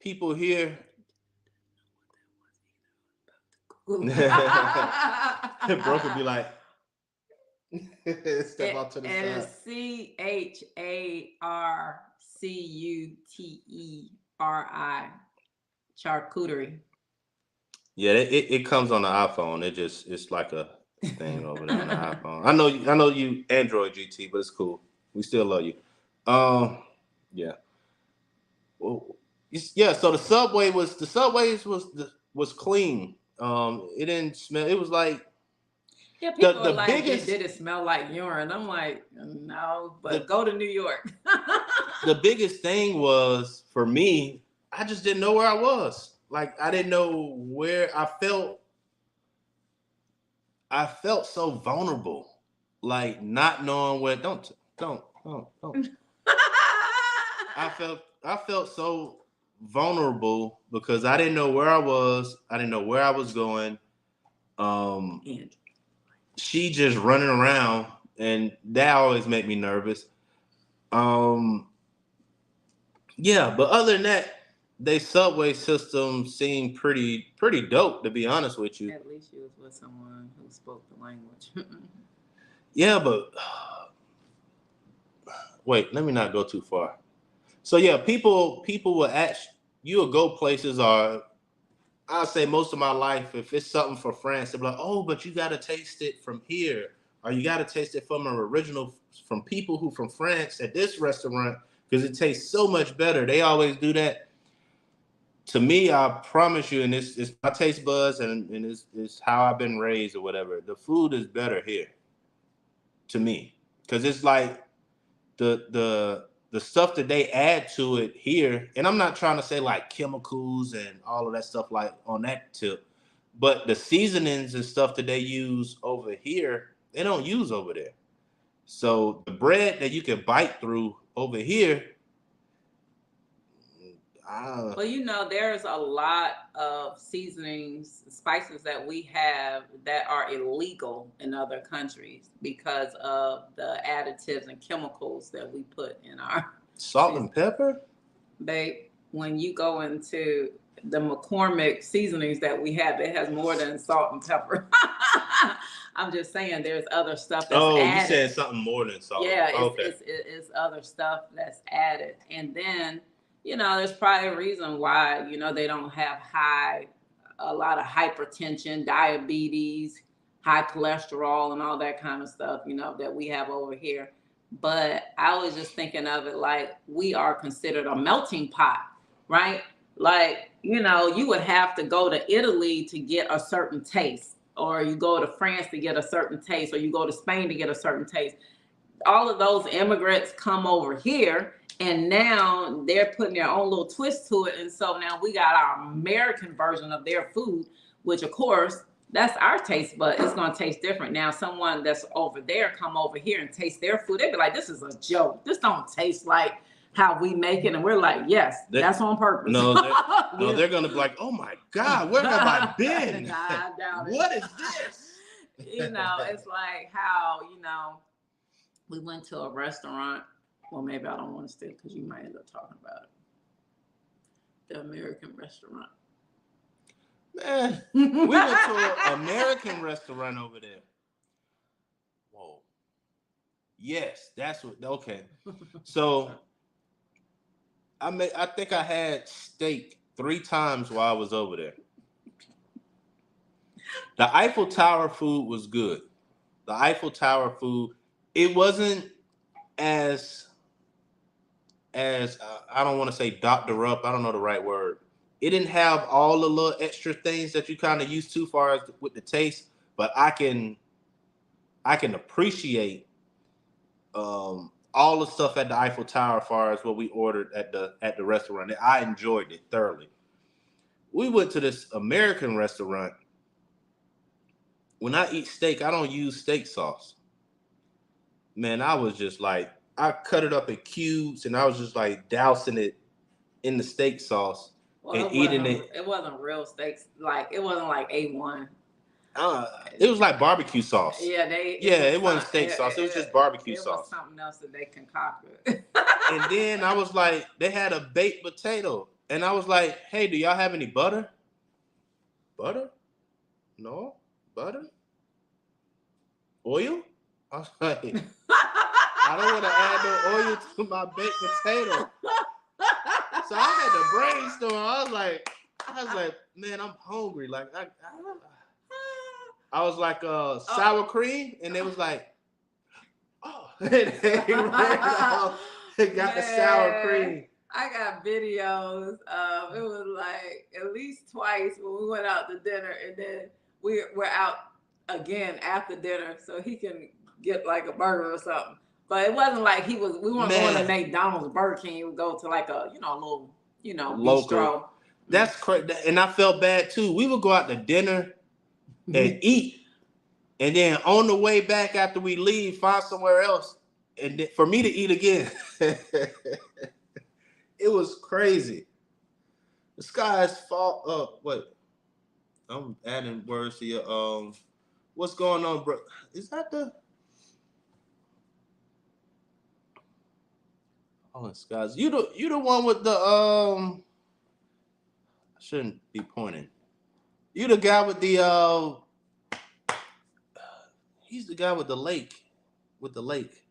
[SPEAKER 1] people here. Bro could be like, step out to the
[SPEAKER 2] And
[SPEAKER 1] side.
[SPEAKER 2] it's CHARCUTERI, charcuterie.
[SPEAKER 1] Yeah, it comes on the iPhone. It's like a thing over there on the iPhone. I know you Android GT, but it's cool. We still love you. Yeah. Well, yeah. So the subways was clean. It didn't smell. It was like
[SPEAKER 2] Yeah, people are
[SPEAKER 1] the
[SPEAKER 2] like,
[SPEAKER 1] biggest
[SPEAKER 2] did it smell like urine? I'm like, no, but
[SPEAKER 1] the
[SPEAKER 2] go to New York.
[SPEAKER 1] the biggest thing was for me. I just didn't know where I was. Like I didn't know where I felt. I felt so vulnerable, like not knowing where. Don't. I felt so vulnerable because I didn't know where I was. I didn't know where I was going. Um, she just running around, and that always made me nervous. Um, yeah, but other than that, they subway system seemed pretty dope. To be honest with you.
[SPEAKER 2] At least you was with someone who spoke the language.
[SPEAKER 1] Yeah, but wait, let me not go too far. So yeah, people will ask you will go places or I'll say most of my life, if it's something for France, they'll be like, oh, but you gotta taste it from here. Or you gotta taste it from an original from people who from France at this restaurant, because it tastes so much better. They always do that. To me, I promise you, and it's my taste buds and it's how I've been raised or whatever. The food is better here to me. Cause it's like the stuff that they add to it here, and I'm not trying to say like chemicals and all of that stuff like on that tip, but the seasonings and stuff that they use over here, they don't use over there. So the bread that you can bite through over here,
[SPEAKER 2] Well, there's a lot of seasonings, spices that we have that are illegal in other countries because of the additives and chemicals that we put in our
[SPEAKER 1] salt and pepper.
[SPEAKER 2] Babe, when you go into the McCormick seasonings that we have, it has more than salt and pepper. I'm just saying there's other stuff that's added.
[SPEAKER 1] You said something more than salt.
[SPEAKER 2] Yeah, it's other stuff that's added. And then, there's probably a reason why, they don't have a lot of hypertension, diabetes, high cholesterol, and all that kind of stuff, that we have over here. But I was just thinking of it like we are considered a melting pot, right? Like, you would have to go to Italy to get a certain taste, or you go to France to get a certain taste, or you go to Spain to get a certain taste. All of those immigrants come over here, and now they're putting their own little twist to it. And so now we got our American version of their food, which of course that's our taste, but it's gonna taste different. Now someone that's over there come over here and taste their food, they'd be like, this is a joke. This don't taste like how we make it. And we're like, yes, that's on purpose.
[SPEAKER 1] No, they're gonna be like, oh my God, where have I been?
[SPEAKER 2] I doubt it.
[SPEAKER 1] What is this?
[SPEAKER 2] It's like how, we went to a restaurant. Well, maybe I don't want to stay because you might end up talking about it. The American restaurant.
[SPEAKER 1] Man, we went to an American restaurant over there. Whoa. Yes, that's what. Okay, so I think I had steak 3 times while I was over there. The Eiffel Tower food was good. The Eiffel Tower food, it wasn't as I don't want to say doctor up. I don't know the right word. It didn't have all the little extra things that you kind of used to, far as with the taste. But I can appreciate all the stuff at the Eiffel Tower, as far as what we ordered at the restaurant. I enjoyed it thoroughly. We went to this American restaurant. When I eat steak, I don't use steak sauce. Man, I was just like, I cut it up in cubes and I was just like dousing it in the steak sauce
[SPEAKER 2] Well,
[SPEAKER 1] and eating it.
[SPEAKER 2] It wasn't real steaks. Like it wasn't like A1.
[SPEAKER 1] It was like barbecue sauce.
[SPEAKER 2] Yeah,
[SPEAKER 1] it wasn't steak sauce. It was just barbecue sauce.
[SPEAKER 2] It was something else that they concocted.
[SPEAKER 1] And then I was like, they had a baked potato, and I was like, hey, do y'all have any butter? Butter? No butter. Oil? I was like, I don't want to add no oil to my baked potato. So I had to brainstorm. I was like, man, I'm hungry. Like I was like, sour cream, and they was like, oh, they ran off and got the sour cream.
[SPEAKER 2] I got videos. It was like at least twice when we went out to dinner, and then we're out again after dinner, so he can get like a burger or something. But it wasn't like we weren't going to McDonald's, Burger King. We would go to like a little
[SPEAKER 1] local
[SPEAKER 2] bistro.
[SPEAKER 1] That's crazy, and I felt bad too. We would go out to dinner and eat, and then on the way back after we leave, find somewhere else, and then for me to eat again. It was crazy. The skies fall up. Wait, I'm adding words to your What's going on, bro? Is that the? Oh, skies. You the one with the I shouldn't be pointing. You the guy with the he's the guy with the lake. With the lake.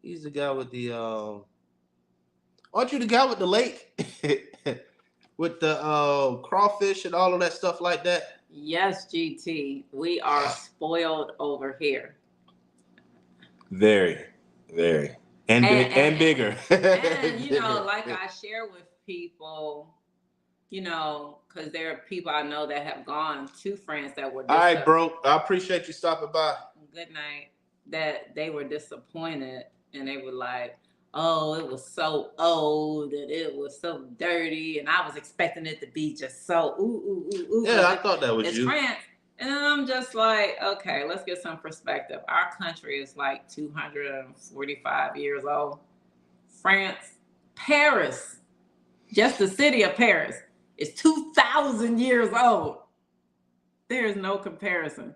[SPEAKER 1] He's the guy with the aren't you the guy with the lake? With the crawfish and all of that stuff like that?
[SPEAKER 2] Yes, GT. We are spoiled over here.
[SPEAKER 1] Very, very. And bigger.
[SPEAKER 2] And like I share with people, because there are people I know that have gone to France that were
[SPEAKER 1] all right, bro. I appreciate you stopping by.
[SPEAKER 2] Good night. That they were disappointed, and they were like, oh, it was so old and it was so dirty, and I was expecting it to be just so ooh.
[SPEAKER 1] Yeah, I thought that was
[SPEAKER 2] it's France. And then I'm just like, okay, let's get some perspective. Our country is like 245 years old. France, Paris, just the city of Paris is 2,000 years old. There is no comparison.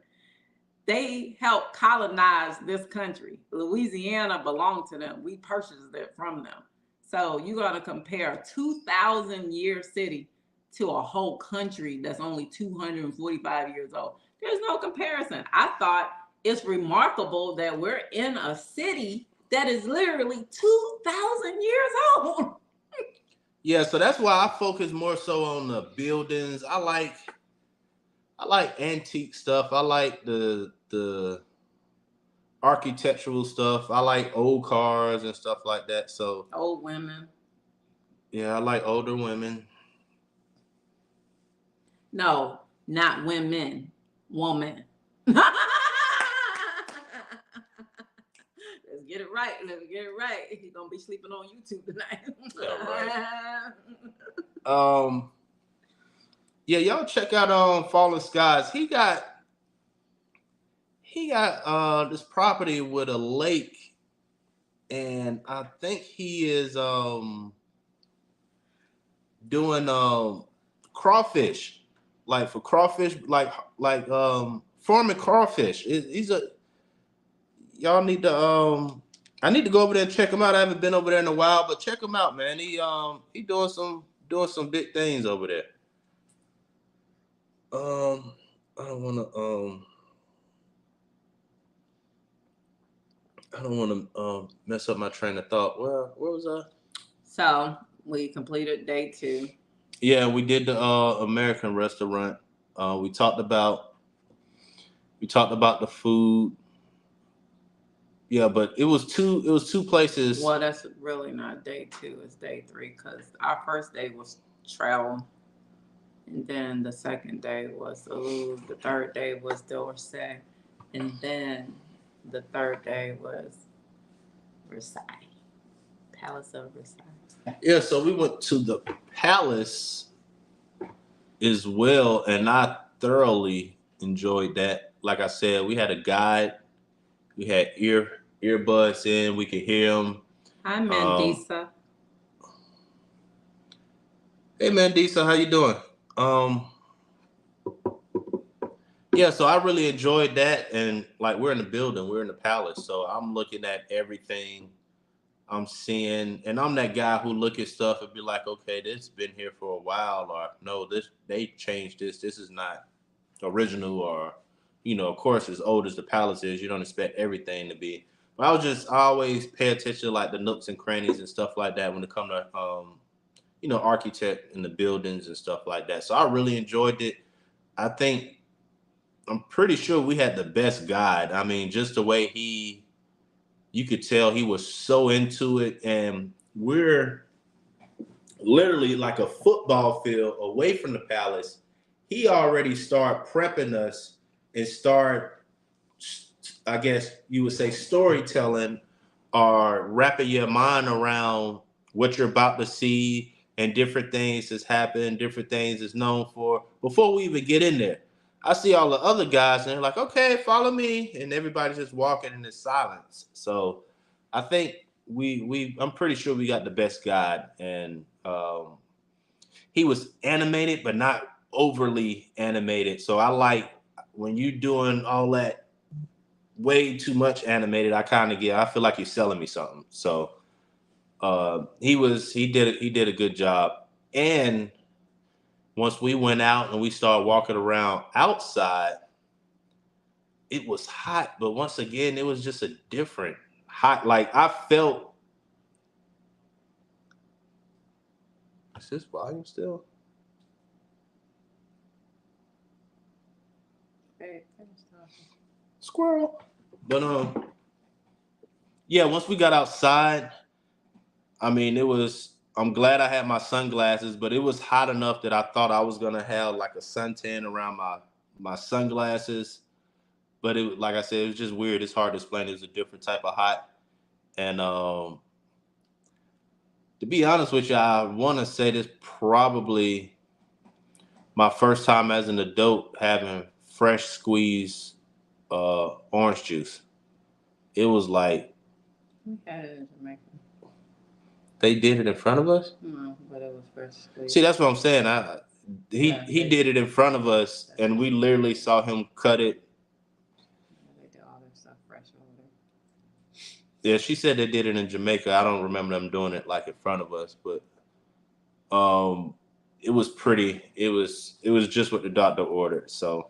[SPEAKER 2] They helped colonize this country. Louisiana belonged to them. We purchased it from them. So you got to compare a 2,000-year city to a whole country that's only 245 years old. There's no comparison. I thought it's remarkable that we're in a city that is literally 2,000 years old.
[SPEAKER 1] Yeah, so that's why I focus more so on the buildings. I like antique stuff. I like the architectural stuff. I like old cars and stuff like that. So
[SPEAKER 2] old women.
[SPEAKER 1] Yeah, I like older women.
[SPEAKER 2] No, not women. Woman. Let's get it right. He's gonna be sleeping on YouTube tonight.
[SPEAKER 1] Right. Yeah, y'all check out Fallen Skies. He got this property with a lake, and I think he is doing crawfish, like for crawfish, like farming crawfish. Y'all need to I need to go over there and check him out. I haven't been over there in a while, but check him out, man. He doing some big things over there. I don't want to mess up my train of thought. Where was I?
[SPEAKER 2] So we completed day 2.
[SPEAKER 1] Yeah, we did the American restaurant. We talked about We talked about the food. Yeah, but it was two places.
[SPEAKER 2] Well, that's really not day two, it's day three because our first day was travel. And then the second day was the Louvre. The third day was D'Orsay. And then the third day was Versailles, Palace of Versailles.
[SPEAKER 1] Yeah, so we went to the palace as well, and I thoroughly enjoyed that. Like I said, we had a guide. We had earbuds in. We could hear him.
[SPEAKER 2] Hi,
[SPEAKER 1] Um,
[SPEAKER 2] Mandisa.
[SPEAKER 1] hey man, Disa, how you doing? Um, yeah, so I really enjoyed that, and like we're in the building, we're in the palace, so I'm looking at everything I'm seeing, and I'm that guy who look at stuff and be like, okay, this been here for a while, or no, this they changed this. This is not original, or of course, as old as the palace is, you don't expect everything to be. But I always pay attention to like the nooks and crannies and stuff like that when it come to architect and the buildings and stuff like that. So I really enjoyed it. I think I'm pretty sure we had the best guide. I mean, just the way you could tell he was so into it, and we're literally like a football field away from the palace. He already started prepping us and start, I guess you would say, storytelling or wrapping your mind around what you're about to see and different things that's happened, different things it's known for before we even get in there. I see all the other guys and they're like, okay, follow me. And everybody's just walking in this silence. So I think I'm pretty sure we got the best guide. And he was animated, but not overly animated. So I like when you doing all that way too much animated, I feel like you're selling me something. So he did a good job. And once we went out and we started walking around outside, it was hot, but once again, it was just a different hot. Like I felt. Is this volume still?
[SPEAKER 2] Hey, finish talking.
[SPEAKER 1] Squirrel. But yeah. Once we got outside, I mean, it was. I'm glad I had my sunglasses, but it was hot enough that I thought I was gonna have like a suntan around my sunglasses. But it, like I said, it was just weird. It's hard to explain. It was a different type of hot, and to be honest with you, I want to say this probably my first time as an adult having fresh squeezed orange juice. It was like
[SPEAKER 2] We had it in Jamaica.
[SPEAKER 1] they did it in front of us.
[SPEAKER 2] No, but it was fresh
[SPEAKER 1] See,
[SPEAKER 2] squeezed.
[SPEAKER 1] that's what I'm saying.
[SPEAKER 2] Yeah,
[SPEAKER 1] He did it in front of us, and we literally saw him cut it.
[SPEAKER 2] they did all their stuff fresh over there.
[SPEAKER 1] Yeah, she said they did it in Jamaica. I don't remember them doing it like in front of us, but um, it was pretty. It was just what the doctor ordered. So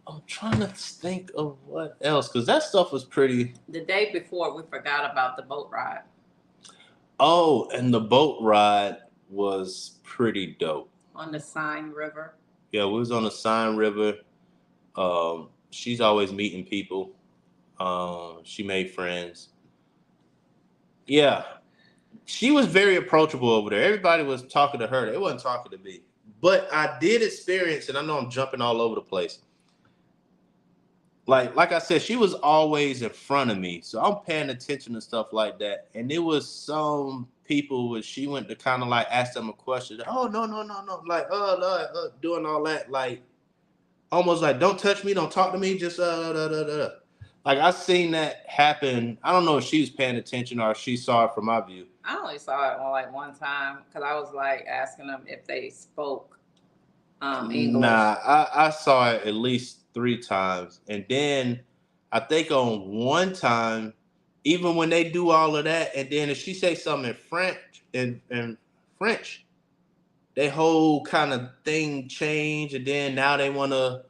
[SPEAKER 1] I'm trying to think of what else because that stuff was pretty.
[SPEAKER 2] The day before, we forgot about the boat ride
[SPEAKER 1] Oh, and the boat ride was pretty dope.
[SPEAKER 2] on the Seine River.
[SPEAKER 1] Yeah, we was on the Seine River. She's always meeting people. She made friends. Yeah, she was very approachable over there. Everybody was talking to her. They wasn't talking to me. But I did experience, and I know I'm jumping all over the place. Like I said, she was always in front of me, so I'm paying attention to stuff like that. And there was some people where she went to kind of like ask them a question. Oh no no no no, like doing all that, like almost like don't touch me, don't talk to me, just like I seen that happen. I don't know if she was paying attention or if she saw it from my view.
[SPEAKER 2] I only saw it on like one time because I was like asking them if they spoke English.
[SPEAKER 1] Nah, I saw it at least 3 times. And then I think on one time, even when they do all of that, and then if she say something in French, they whole kind of thing change, and then now they want to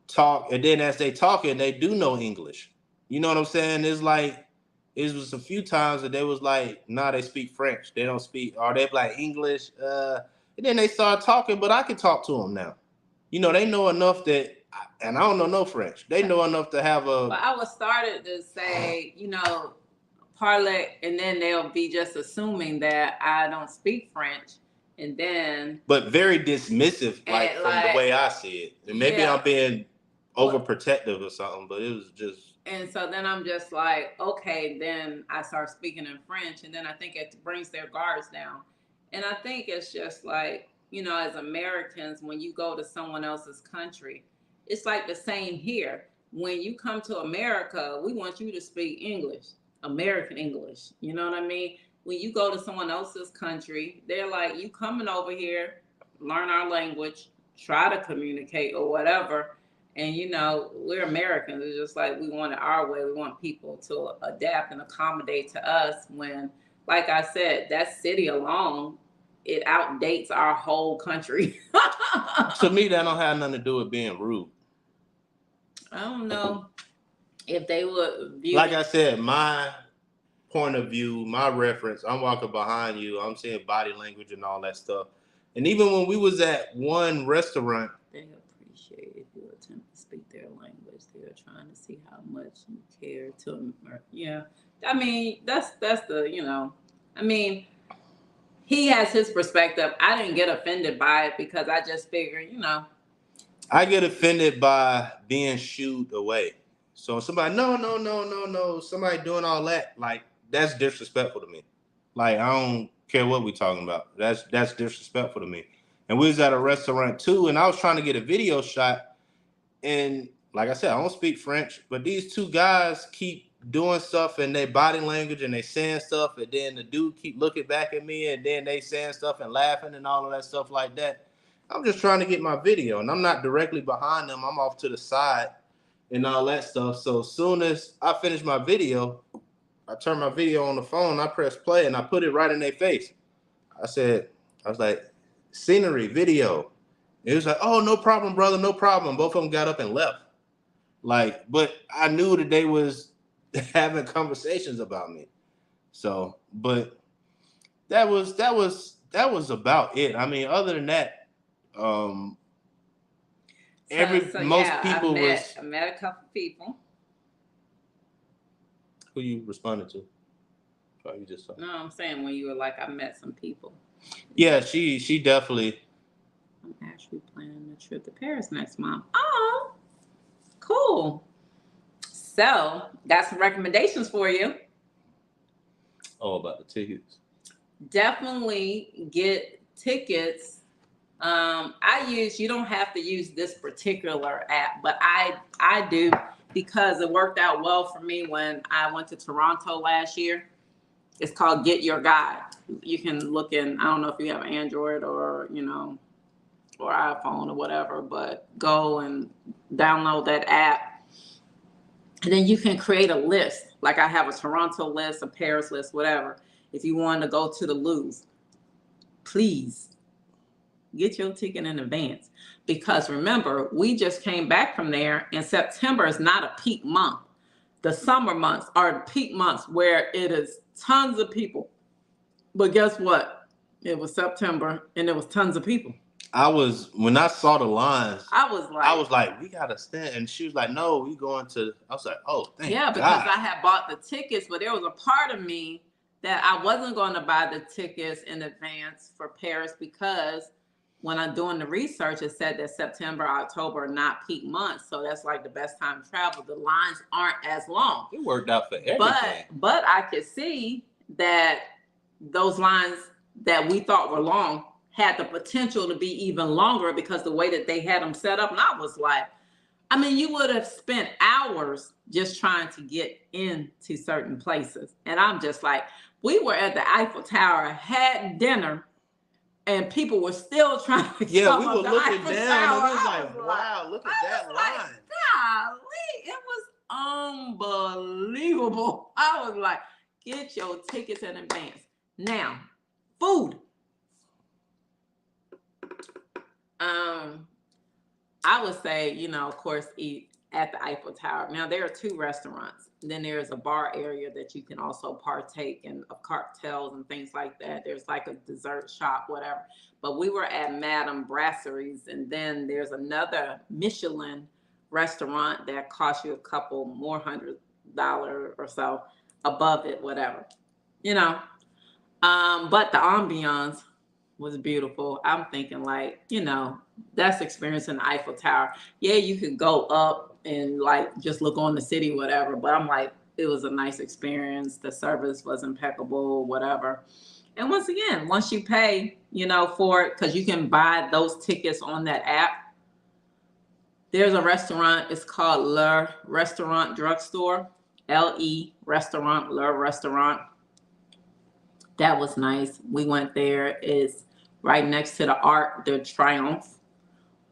[SPEAKER 1] talk, and then as they talking, they do know English. You know what I'm saying? It's like it was a few times that they was like, nah, they speak French. They don't speak, or they like English. And then they start talking, but I can talk to them now. They know enough that and I don't know no French. They know enough to have a.
[SPEAKER 2] Well, I was started to say, parle, and then they'll be just assuming that I don't speak French, and then.
[SPEAKER 1] But very dismissive, like from the way I see it. And maybe I'm being overprotective or something, but it was just.
[SPEAKER 2] And so then I'm just like, okay, then I start speaking in French, and then I think it brings their guards down. And I think it's just like, as Americans, when you go to someone else's country, it's like the same here. When you come to America, we want you to speak English, American English. You know what I mean? When you go to someone else's country, they're like, you coming over here, learn our language, try to communicate or whatever. And, we're Americans. It's just like we want it our way. We want people to adapt and accommodate to us when, like I said, that city alone, it outdates our whole country.
[SPEAKER 1] To me, that don't have nothing to do with being rude.
[SPEAKER 2] I don't know if they would view
[SPEAKER 1] like I said, my point of view, my reference, I'm walking behind you, I'm seeing body language and all that stuff. And even when we was at one restaurant,
[SPEAKER 2] they appreciate if you attempt to speak their language. They're trying to see how much you care to them. Yeah. I mean, that's the, I mean, he has his perspective. I didn't get offended by it because I just figured,
[SPEAKER 1] I get offended by being shooed away. So somebody, no, somebody doing all that, like, that's disrespectful to me. Like, I don't care what we talking about. That's disrespectful to me. And we was at a restaurant too, and I was trying to get a video shot. And like I said, I don't speak French, but these two guys keep doing stuff in their body language and they saying stuff, and then the dude keep looking back at me, and then they saying stuff and laughing and all of that stuff like that. I'm just trying to get my video, and I'm not directly behind them. I'm off to the side and all that stuff. So as soon as I finish my video, I turn my video on the phone, I press play, and I put it right in their face. I was like, scenery, video. It was like, oh, no problem, brother, no problem. Both of them got up and left. Like, but I knew that they was having conversations about me. So, but that was about it. I mean, other than that, most people
[SPEAKER 2] I met a couple people.
[SPEAKER 1] Who you responded to? Oh, you just saw.
[SPEAKER 2] No, I'm saying when you were like, I met some people.
[SPEAKER 1] Yeah, she definitely.
[SPEAKER 2] I'm actually planning a trip to Paris next month. Oh, cool. So, got some recommendations for you.
[SPEAKER 1] Oh, about the tickets.
[SPEAKER 2] Definitely get tickets. You don't have to use this particular app, but I do, because it worked out well for me when I went to Toronto last year. It's called Get Your Guide. You can look in, I don't know if you have Android or, or iPhone or whatever, but go and download that app. And then you can create a list. Like I have a Toronto list, a Paris list, whatever. If you want to go to the Louvre, please get your ticket in advance. Because remember, we just came back from there, and September is not a peak month. The summer months are the peak months where it is tons of people. But guess what? It was September and there was tons of people.
[SPEAKER 1] When I saw the lines,
[SPEAKER 2] I was like,
[SPEAKER 1] we gotta stand. And she was like, no, we going to, I was like, oh, thank God.
[SPEAKER 2] Yeah, because I had bought the tickets, but there was a part of me that I wasn't going to buy the tickets in advance for Paris, because when I'm doing the research, it said that September, October are not peak months. So that's like the best time to travel. The lines aren't as long.
[SPEAKER 1] It worked out for everything.
[SPEAKER 2] But I could see that those lines that we thought were long had the potential to be even longer because the way that they had them set up. And I was like, I mean, you would have spent hours just trying to get into certain places. And I'm just like, we were at the Eiffel Tower, had dinner, and people were still trying to
[SPEAKER 1] come we were looking Eiffel down, Tower. And it was like, wow, look at that line.
[SPEAKER 2] Golly, it was unbelievable. I was like, get your tickets in advance. Now, food. I would say, of course, eat at the Eiffel Tower. Now, there are 2 restaurants. Then there's a bar area that you can also partake in, of cocktails and things like that. There's like a dessert shop, whatever. But we were at Madame Brasserie's, and then there's another Michelin restaurant that costs you a couple more $100 or so above it, whatever, you know. But the ambiance was beautiful. I'm thinking like, that's experiencing the Eiffel Tower. Yeah, you could go up and like just look on the city, whatever. But I'm like, it was a nice experience. The service was impeccable, whatever. And once again, once you pay, for it, because you can buy those tickets on that app. There's a restaurant. It's called Le Restaurant Drugstore. Restaurant, Le Restaurant. That was nice. We went there. It's right next to the Arc de Triomphe.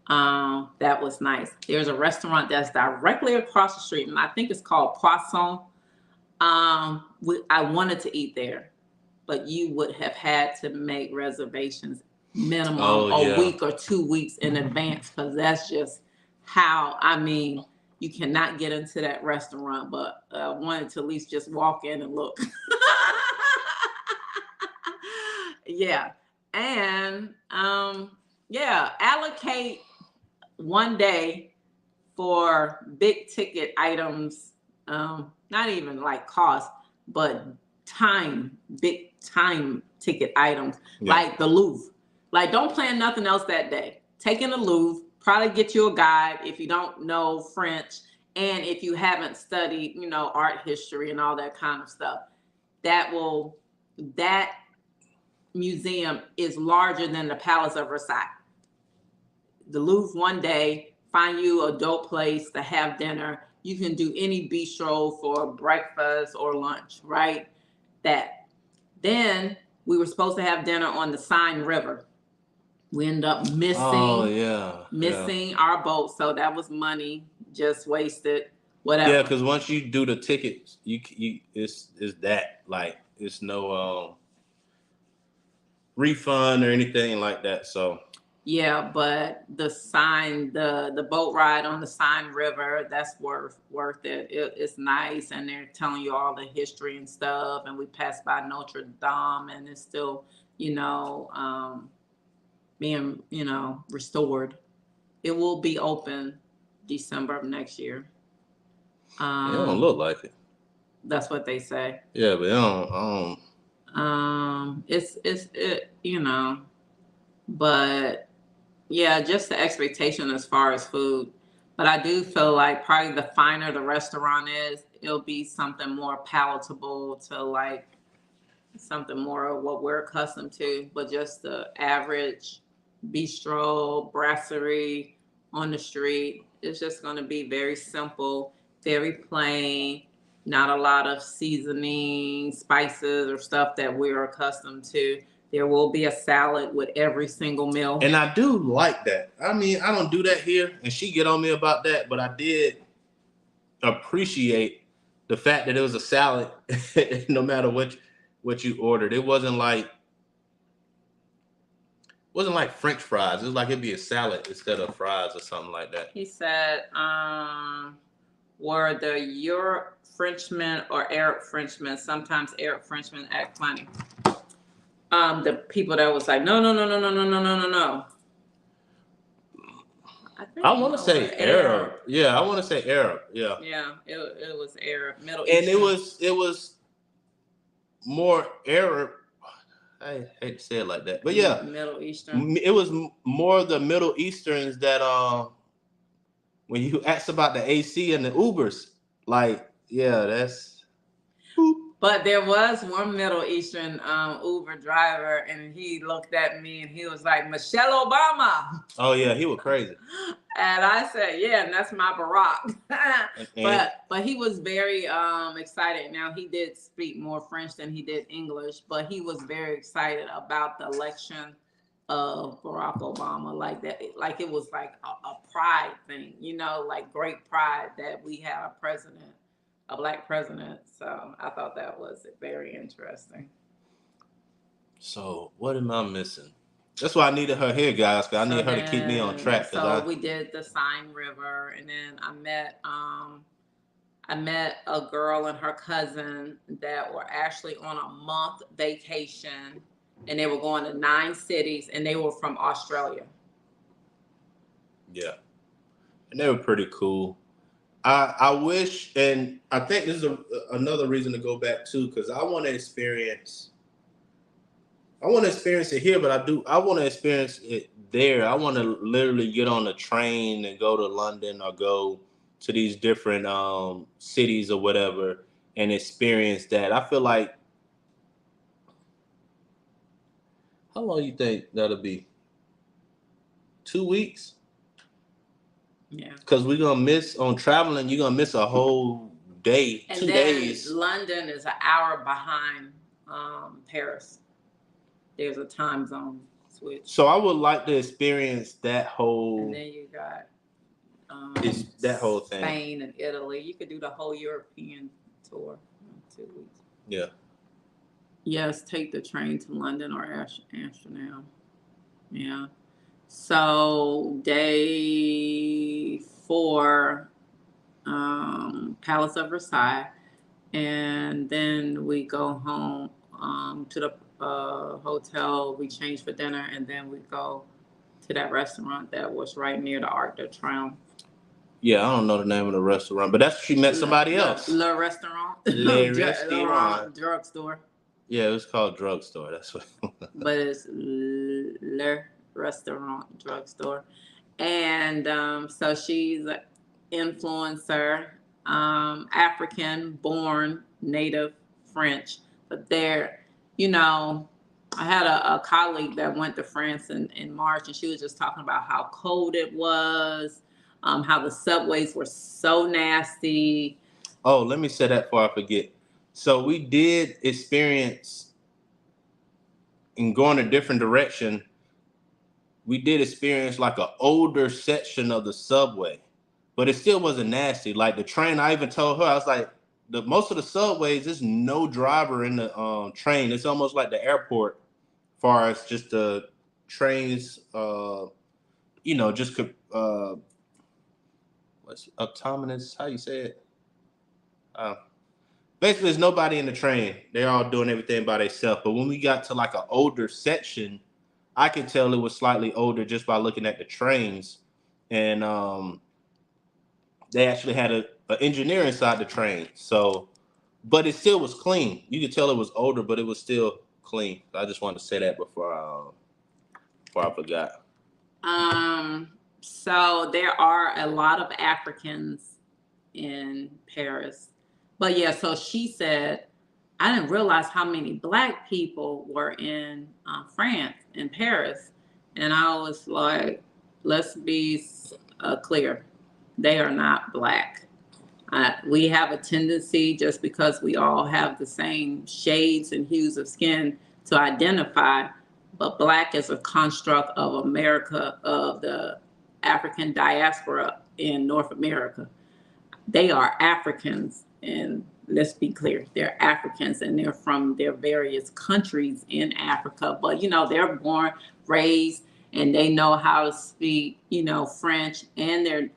[SPEAKER 2] That was nice. There's a restaurant that's directly across the street, and I think it's called Poisson. I wanted to eat there, but you would have had to make reservations minimum a week or 2 weeks in advance, because that's just how, you cannot get into that restaurant, but I wanted to at least just walk in and look. Yeah. And allocate one day for big ticket items, not even like cost, but big time ticket items, like the Louvre. Like, don't plan nothing else that day. Take in the Louvre, probably get you a guide if you don't know French, and if you haven't studied, art history and all that kind of stuff. That museum is larger than the Palace of Versailles. The Louvre one day, find you a dope place to have dinner. You can do any bistro for breakfast or lunch, right? That. Then we were supposed to have dinner on the Seine River. We ended up missing our boat, so that was money just wasted. Whatever.
[SPEAKER 1] Yeah, because once you do the tickets, you it's that, like, it's no refund or anything like that. So
[SPEAKER 2] yeah, but the boat ride on the Seine River, that's worth it. It's nice, and they're telling you all the history and stuff. And we passed by Notre Dame, and it's still, being, restored. It will be open December of next year.
[SPEAKER 1] It don't look like it.
[SPEAKER 2] That's what they say.
[SPEAKER 1] Yeah, but
[SPEAKER 2] but yeah, just the expectation as far as food. But I do feel like probably the finer the restaurant is, it'll be something more palatable to like something more of what we're accustomed to. But just the average bistro, brasserie on the street, it's just going to be very simple, very plain, not a lot of seasoning, spices, or stuff that we're accustomed to. There will be a salad with every single meal.
[SPEAKER 1] And I do like that. I don't do that here, and she get on me about that, but I did appreciate the fact that it was a salad no matter what you ordered. It wasn't like French fries. It was like it'd be a salad instead of fries or something like that.
[SPEAKER 2] He said, were the Europe Frenchmen or Arab Frenchmen, sometimes Arab Frenchmen act funny. The people that was like, no.
[SPEAKER 1] I want to say Arab. Yeah, I want to say Arab. Yeah.
[SPEAKER 2] Yeah, it was Arab, Middle Eastern.
[SPEAKER 1] And it was more Arab. I hate to say it like that, but yeah,
[SPEAKER 2] Middle Eastern.
[SPEAKER 1] It was more the Middle Easterns that when you asked about the AC and the Ubers, like, yeah, that's.
[SPEAKER 2] But there was one Middle Eastern Uber driver, and he looked at me and he was like, Michelle Obama.
[SPEAKER 1] Oh yeah, he was crazy.
[SPEAKER 2] And I said, yeah, and that's my Barack. but he was very excited. Now, he did speak more French than he did English, but he was very excited about the election of Barack Obama, like that, like it was like a pride thing, like great pride that we have a Black president. So I thought that was very interesting.
[SPEAKER 1] So what am I missing? That's why I needed her here, guys, because I need her to keep me on track.
[SPEAKER 2] So we did the Seine River, and then I met a girl and her cousin that were actually on a month vacation, and they were going to 9 cities, and they were from Australia.
[SPEAKER 1] Yeah. and they were pretty cool. I wish, and I think this is another reason to go back too, because I want to experience. I want to experience it here, but I want to experience it there. I want to literally get on a train and go to London or go to these different cities or whatever and experience that. I feel like how long you think that'll be? 2 weeks?
[SPEAKER 2] Yeah.
[SPEAKER 1] Because we're gonna miss on traveling. You're gonna miss a whole day,
[SPEAKER 2] And
[SPEAKER 1] 2 days.
[SPEAKER 2] London is an hour behind Paris. There's a time zone switch.
[SPEAKER 1] So I would like to experience that whole.
[SPEAKER 2] And then you got
[SPEAKER 1] that whole thing.
[SPEAKER 2] Spain and Italy. You could do the whole European tour in 2 weeks.
[SPEAKER 1] Yeah.
[SPEAKER 2] Yes, take the train to London or Amsterdam. Yeah. So day 4, Palace of Versailles, and then we go home to the hotel. We change for dinner, and then we go to that restaurant that was right near the Arc de Triomphe.
[SPEAKER 1] Yeah, I don't know the name of the restaurant, but that's she met somebody else.
[SPEAKER 2] Le Restaurant.
[SPEAKER 1] Le Restaurant.
[SPEAKER 2] Drugstore.
[SPEAKER 1] Yeah, it was called Drugstore. That's what.
[SPEAKER 2] But it's Le Restaurant Drugstore, and so she's an influencer, African born, native French, but they're, I had a colleague that went to France in March, and she was just talking about how cold it was, how the subways were so nasty.
[SPEAKER 1] Oh, let me say that before I forget. So we did experience, in going a different direction, we did experience like an older section of the subway, but it still wasn't nasty. Like the train, I even told her, I was like, most of the subways, there's no driver in the train. It's almost like the airport, as far as just the trains, just what's autonomous? How you say it? Basically, there's nobody in the train. They're all doing everything by themselves. But when we got to like an older section, I could tell it was slightly older just by looking at the trains. And they actually had an engineer inside the train. So, but it still was clean. You could tell it was older, but it was still clean. I just wanted to say that before I forgot.
[SPEAKER 2] So there are a lot of Africans in Paris. But yeah, so she said, I didn't realize how many Black people were in France, in Paris. And I was like, let's be clear. They are not Black. We have a tendency, just because we all have the same shades and hues of skin, to identify. But Black is a construct of America, of the African diaspora in North America. They are Africans. And let's be clear, they're Africans, and they're from their various countries in Africa. But, they're born, raised, and they know how to speak, French and their,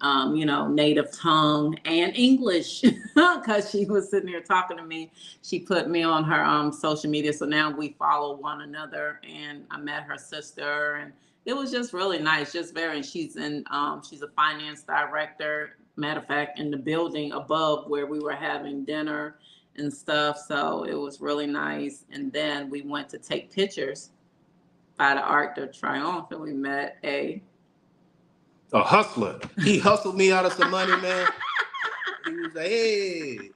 [SPEAKER 2] native tongue and English. Because she was sitting there talking to me. She put me on her social media. So now we follow one another. And I met her sister. And it was just really nice. She's she's a finance director. Matter of fact, in the building above where we were having dinner and stuff. So it was really nice. And then we went to take pictures by the Arc de Triomphe, and we met a
[SPEAKER 1] hustler. He hustled me out of some money, man. He was like, hey.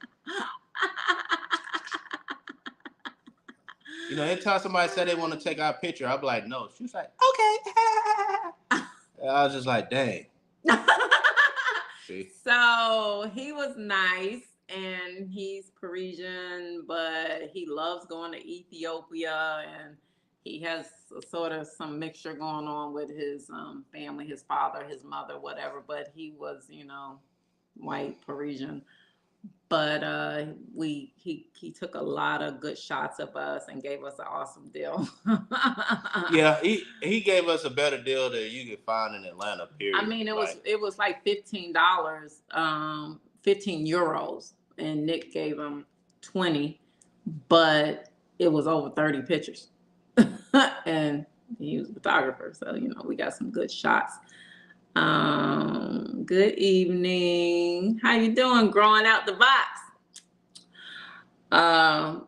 [SPEAKER 1] Anytime somebody said they want to take our picture, I'd be like, no. She was like, okay. I was just like, dang.
[SPEAKER 2] So he was nice, and he's Parisian, but he loves going to Ethiopia, and he has sort of some mixture going on with his family, his father, his mother, whatever. But he was, white Parisian. But he took a lot of good shots of us and gave us an awesome deal.
[SPEAKER 1] Yeah, he gave us a better deal than you could find in Atlanta, period.
[SPEAKER 2] I mean, it was like $15, 15 euros, and Nick gave him 20, but it was over 30 pictures. And he was a photographer, so we got some good shots. Good evening. How you doing? Growing out the box.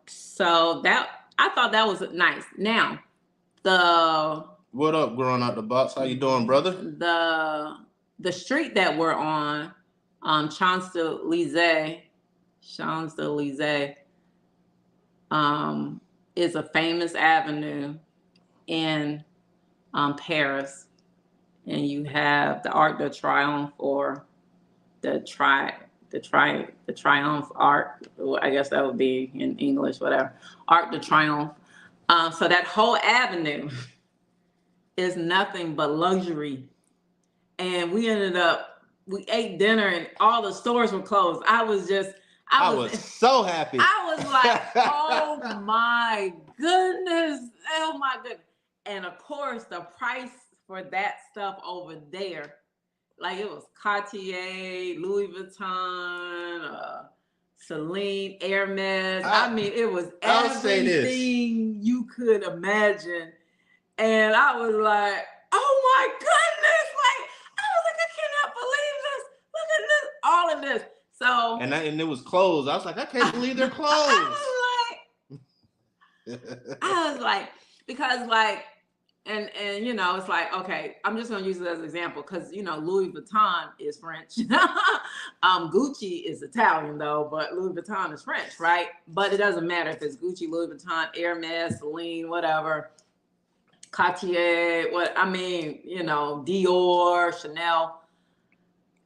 [SPEAKER 2] So that I thought that was nice. Now, the
[SPEAKER 1] What up, growing out the box? How you doing, brother?
[SPEAKER 2] the street that we're on, Champs-Élysées, Champs-Élysées, is a famous avenue in Paris, and you have the Arc de Triomphe, or the Triumph Arc. I guess that would be in English, whatever. Arc de Triomphe. So that whole avenue is nothing but luxury. And we ate dinner and all the stores were closed. I was
[SPEAKER 1] so happy.
[SPEAKER 2] I was like, oh my goodness. Oh my goodness. And of course, the price for that stuff over there, like it was Cartier, Louis Vuitton, Celine, Hermes. I mean, it was everything you could imagine. And I was like, oh my goodness. Like, I was like, I cannot believe this. Look at this, all of this. So
[SPEAKER 1] and it was closed. I was like, I can't believe they're closed.
[SPEAKER 2] I was like, because like, and you know, it's like, okay, I'm just gonna use it as an example because you know Louis Vuitton is French. Gucci is Italian though, but Louis Vuitton is French, right? But it doesn't matter if it's Gucci, Louis Vuitton, Hermes, Celine, whatever, Cartier, you know, Dior, Chanel.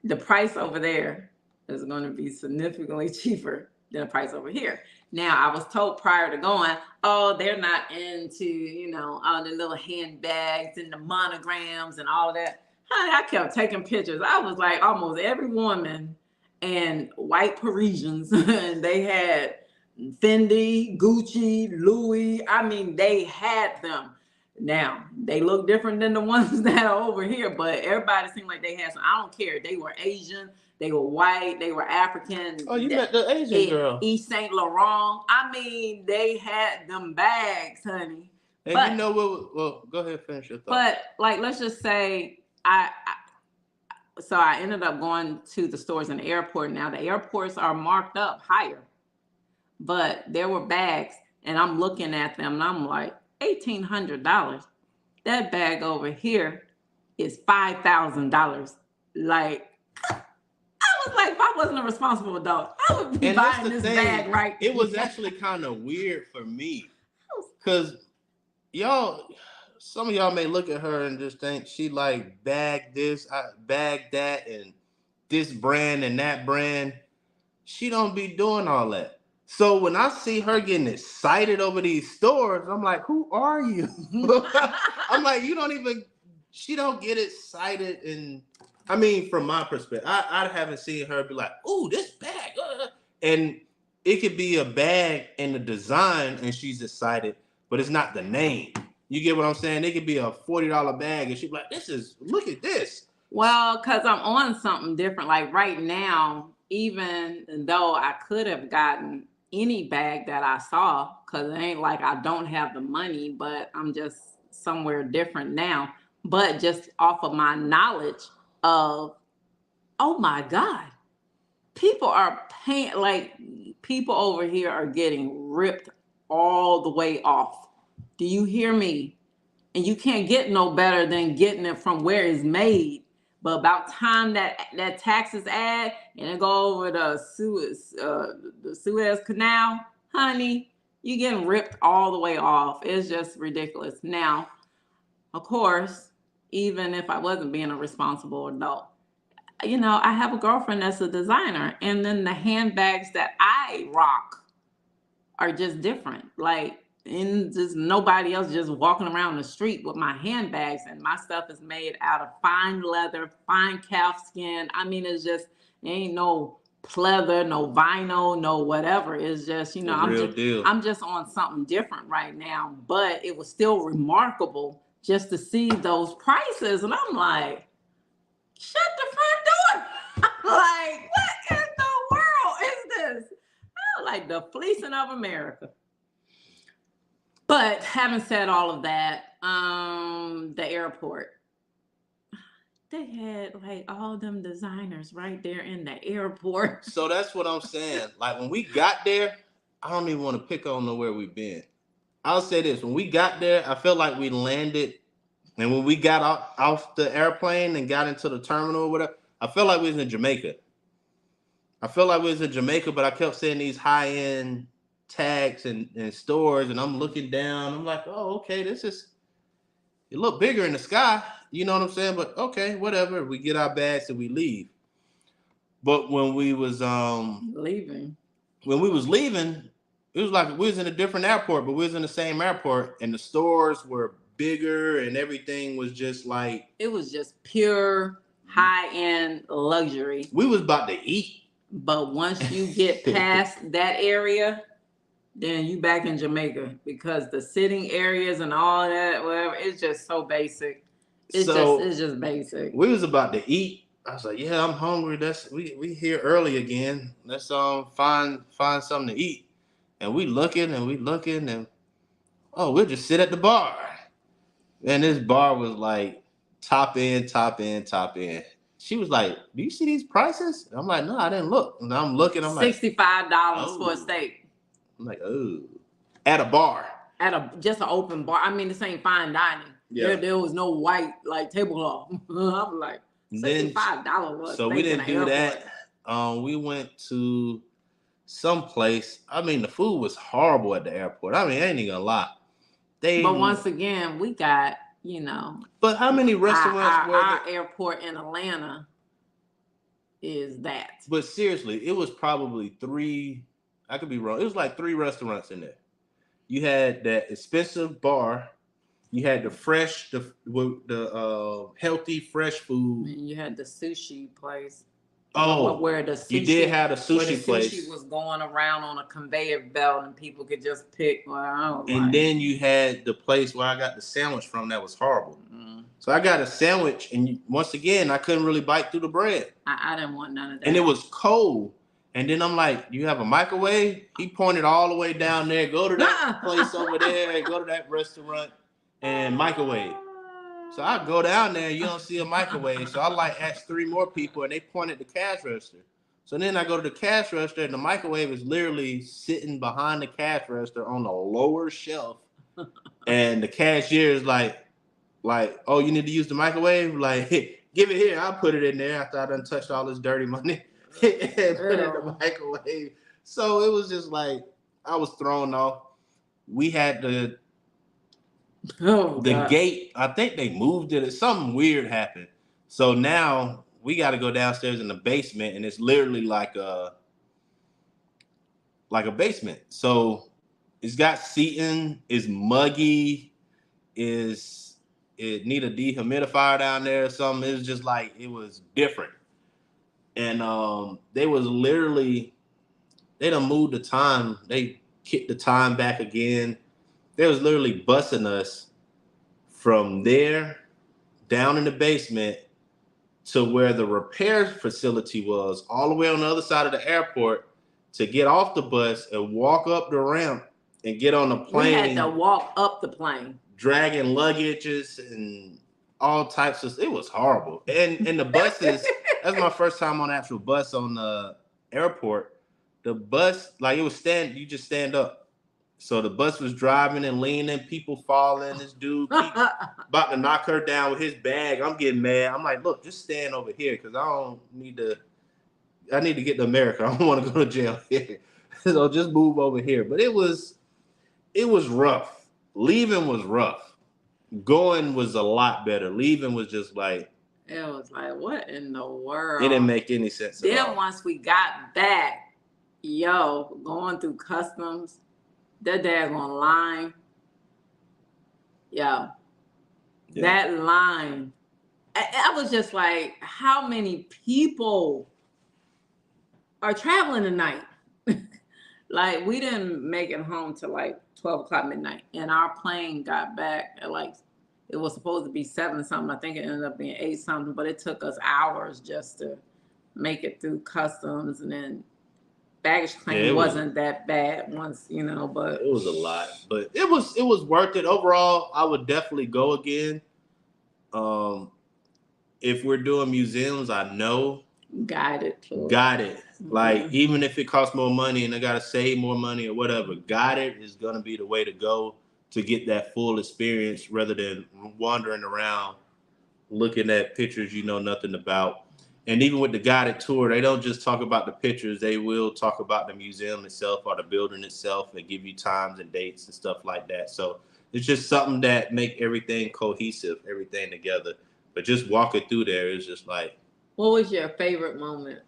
[SPEAKER 2] The price over there is going to be significantly cheaper than the price over here. Now, I was told prior to going, oh, they're not into, you know, all the little handbags and the monograms and all of that. Honey, I kept taking pictures. I was like almost every woman and white Parisians, and they had Fendi, Gucci, Louis. I mean, they had them. Now, they look different than the ones that are over here, but everybody seemed like they had some. I don't care. They were Asian. They were white. They were African.
[SPEAKER 1] Oh, you met the Asian girl.
[SPEAKER 2] East Saint Laurent. I mean, they had them bags, honey.
[SPEAKER 1] And but, you know what? Well, go ahead, finish your thought.
[SPEAKER 2] But like, let's just say, so I ended up going to the stores in the airport. Now the airports are marked up higher, but there were bags, and I'm looking at them, and I'm like, $1,800. That bag over here is $5,000. Like, I was like, if I wasn't a responsible adult, I would be buying this bag right.
[SPEAKER 1] It was actually kind of weird for me because some of y'all may look at her and just think she like bagged this, bagged that, and this brand and that brand. She don't be doing all that. So when I see her getting excited over these stores, I'm like, who are you? I'm like, she don't get excited. And I mean, from my perspective, I haven't seen her be like, ooh, this bag. And it could be a bag and the design and she's excited, but it's not the name. You get what I'm saying? It could be a $40 bag and she's like, look at this.
[SPEAKER 2] Well, because I'm on something different. Like right now, even though I could have gotten any bag that I saw, because it ain't like I don't have the money, but I'm just somewhere different now. But just off of my knowledge of, oh my God, people are paying, like people over here are getting ripped all the way off. Do you hear me? And you can't get no better than getting it from where it's made. But about time that taxes add and it go over the Suez Canal, honey, you getting ripped all the way off. It's just ridiculous. Now, of course, even if I wasn't being a responsible adult, you know, I have a girlfriend that's a designer, and then the handbags that I rock are just different. Like, and just nobody else just walking around the street with my handbags, and my stuff is made out of fine leather, fine calf skin. I mean, it ain't no pleather, no vinyl, no whatever. It's just, you know, I'm just on something different right now, but it was still remarkable just to see those prices. And I'm like, shut the front door. Like, what in the world is this? I like the fleecing of America. But having said all of that, the airport, They had like all them designers right there in the airport.
[SPEAKER 1] So that's what I'm saying. Like when we got there, I don't even want to pick on nowhere we've been. I'll say this: when we got there, I felt like we landed, and when we got off the airplane and got into the terminal or whatever, I felt like we was in Jamaica. I felt like we was in Jamaica, but I kept seeing these high end tags and stores, and I'm looking down. I'm like, oh, okay, this is it look bigger in the sky. You know what I'm saying? But okay, whatever. We get our bags and we leave. But
[SPEAKER 2] Leaving.
[SPEAKER 1] when we was leaving, it was like we was in a different airport, but we was in the same airport, and the stores were bigger, and everything was just like
[SPEAKER 2] It was just pure high end luxury.
[SPEAKER 1] we was about to eat.
[SPEAKER 2] But once you get past that area, then you back in Jamaica because the sitting areas and all that, whatever, it's just so basic. It's just basic.
[SPEAKER 1] We was about to eat. I was like, yeah, I'm hungry. We here early again. Let's find something to eat. And we looking and oh, we'll just sit at the bar. And this bar was like top end. She was like, do you see these prices? And I'm like, no, I didn't look. And I'm looking, I'm like
[SPEAKER 2] $65 for a steak.
[SPEAKER 1] I'm like, oh, at a bar.
[SPEAKER 2] At just an open bar. I mean, this ain't fine dining. Yeah. There was no white like tablecloth. I'm like, $65.
[SPEAKER 1] So we didn't do that. We went to some place. I mean, the food was horrible at the airport. I mean, I ain't even gonna lie.
[SPEAKER 2] But once again, we got,
[SPEAKER 1] But how many restaurants were
[SPEAKER 2] our airport in Atlanta is that?
[SPEAKER 1] But seriously, it was probably 3. I could be wrong. It was like 3 restaurants in there. You had that expensive bar. You had the fresh, the healthy, fresh food.
[SPEAKER 2] And you had the sushi place.
[SPEAKER 1] Oh,
[SPEAKER 2] where the sushi,
[SPEAKER 1] you did have a sushi place.
[SPEAKER 2] Sushi was going around on a conveyor belt, and people could just pick.
[SPEAKER 1] Then you had the place where I got the sandwich from that was horrible. Mm-hmm. So I got a sandwich, and once again, I couldn't really bite through the bread.
[SPEAKER 2] I didn't want none of that.
[SPEAKER 1] And it was cold. And then I'm like, you have a microwave? He pointed all the way down there. Go to that place over there. Go to that restaurant and microwave. So I go down there, you don't see a microwave. So I like asked 3 more people, and they pointed the cash register. So then I go to the cash register, and the microwave is literally sitting behind the cash register on the lower shelf. And the cashier is like, oh, you need to use the microwave? Like, hey, give it here. I'll put it in there after I done touched all this dirty money and put it in the microwave. So it was just like, I was thrown off. We had the gate, I think they moved it. Something weird happened. So now we got to go downstairs in the basement, and it's literally like a basement. So it's got seating, it's muggy, it need a dehumidifier down there or something. It was just like, it was different. And they done moved the time. They kicked the time back again. They was literally busing us from there down in the basement to where the repair facility was, all the way on the other side of the airport, to get off the bus and walk up the ramp and get on the plane.
[SPEAKER 2] We had to walk up the plane,
[SPEAKER 1] dragging luggages and all types of. It was horrible. And the buses. That's my first time on an actual bus on the airport. The bus, like, it was you just stand up. So the bus was driving and leaning, people falling. This dude about to knock her down with his bag. I'm getting mad. I'm like, look, just stand over here because I need to get to America. I don't want to go to jail here. So just move over here. But it was rough. Leaving was rough. Going was a lot better. Leaving was just like,
[SPEAKER 2] it was like, what in the world?
[SPEAKER 1] It didn't make any sense at all.
[SPEAKER 2] Then once we got back, going through customs, that daggone line. That line. I was just like, how many people are traveling tonight? Like, we didn't make it home till like 12 o'clock midnight. And our plane got back at like, it was supposed to be 7 something. I think it ended up being 8 something, but it took us hours just to make it through customs. And then baggage claim wasn't that bad once, but
[SPEAKER 1] it was a lot, but it was worth it. Overall, I would definitely go again. if we're doing museums, I know
[SPEAKER 2] guided tour.
[SPEAKER 1] guided. Like even if it costs more money and I gotta save more money or whatever, guided is gonna be the way to go to get that full experience rather than wandering around looking at pictures you know nothing about. And even with the guided tour, they don't just talk about the pictures, they will talk about the museum itself or the building itself. They give you times and dates and stuff like that. So it's just something that make everything cohesive, everything together. But just walking through there is just like.
[SPEAKER 2] What was your favorite moment?